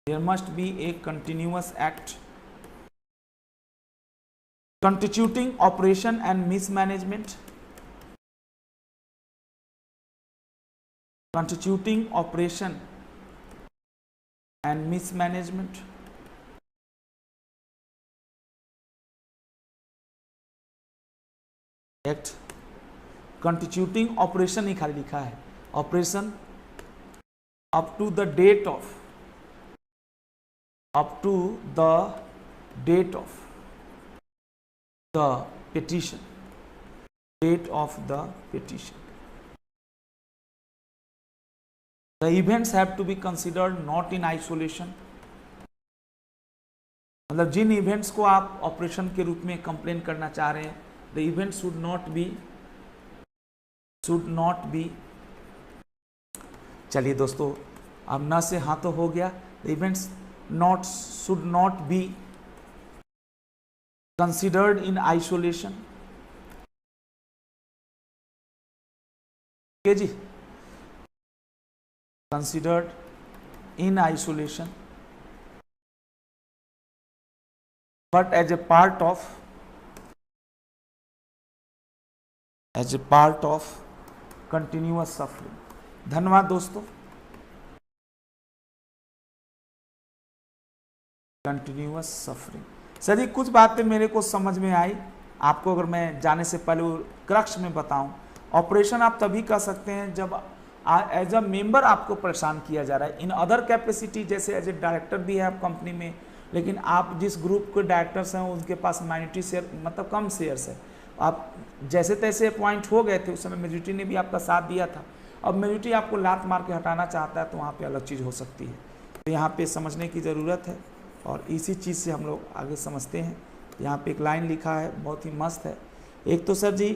there must be a continuous act constituting operation and mismanagement, constituting operation and mismanagement, act constituting operation ही खाली लिखा है, operation up to the date of the petition, date of the petition. The events have to be considered not in isolation, मतलब जिन events को आप operation के रूप में complain करना चाह रहे हैं, the event should not be, चलिए दोस्तों अब न से हाँ तो हो गया, the events should not be considered in isolation। okay जी, considered in isolation but as a part of continuous suffering। धन्यवाद दोस्तों। कंटिन्यूअस सफरिंग, सर जी कुछ बातें मेरे को समझ में आई, आपको अगर मैं जाने से पहले वो क्रक्स में बताऊं, ऑपरेशन आप तभी कर सकते हैं जब एज अ मेंबर आपको परेशान किया जा रहा है। इन अदर कैपेसिटी जैसे एज ए डायरेक्टर भी है आप कंपनी में, लेकिन आप जिस ग्रुप के डायरेक्टर्स हैं उनके पास माइनॉरिटी शेयर मतलब कम शेयर्स है, आप जैसे तैसे अपॉइंट हो गए थे, उस समय मेजोरिटी ने भी आपका साथ दिया था, अब मेजोरिटी आपको लात मार के हटाना चाहता है तो वहाँ पे अलग चीज़ हो सकती है। तो यहाँ पे समझने की ज़रूरत है और इसी चीज़ से हम लोग आगे समझते हैं। यहाँ पे एक लाइन लिखा है बहुत ही मस्त है। एक तो सर जी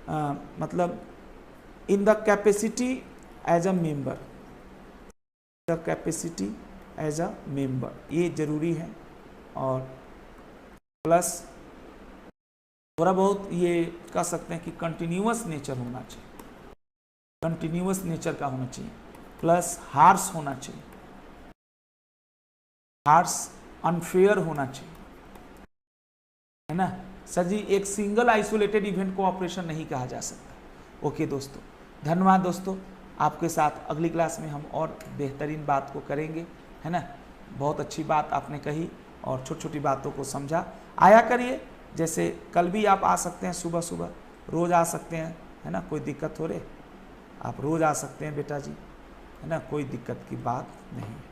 मतलब in the capacity as a member, the capacity as a member, ये जरूरी है। और प्लस थोड़ा बहुत ये कह सकते हैं कि कंटिन्यूअस नेचर होना चाहिए, कंटिन्यूअस नेचर का होना चाहिए, प्लस हार्श होना चाहिए, हार्श अनफेयर होना चाहिए, है ना सर जी। एक सिंगल आइसोलेटेड इवेंट को ऑपरेशन नहीं कहा जा सकता। ओके दोस्तों, धन्यवाद दोस्तों। आपके साथ अगली क्लास में हम और बेहतरीन बात को करेंगे, है ना। बहुत अच्छी बात आपने कही और छोटी छोटी बातों को समझा। आया करिए, जैसे कल भी आप आ सकते हैं, सुबह सुबह रोज़ आ सकते हैं, है ना, कोई दिक्कत हो रही, आप रोज़ आ सकते हैं बेटा जी, है ना, कोई दिक्कत की बात नहीं है।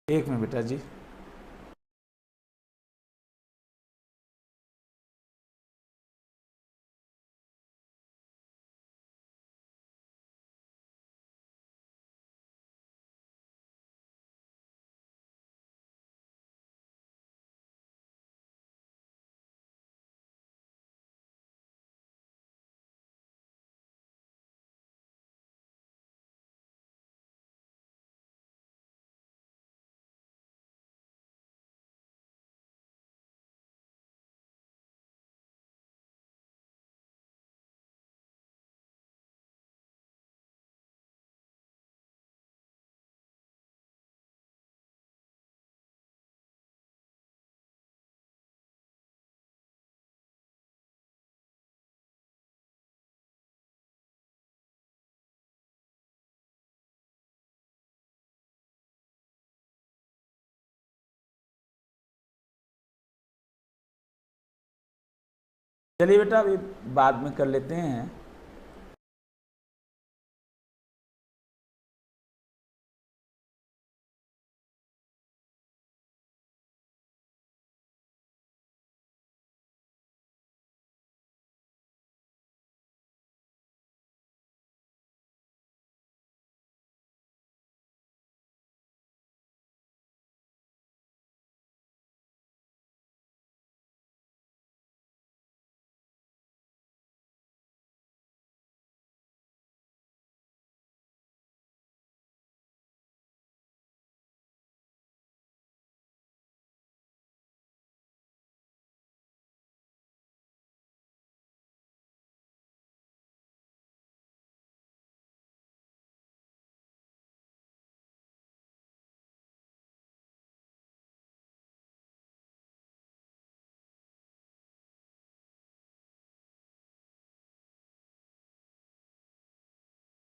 एक मिनट बेटा जी। चलिए बेटा अभी बाद में कर लेते हैं।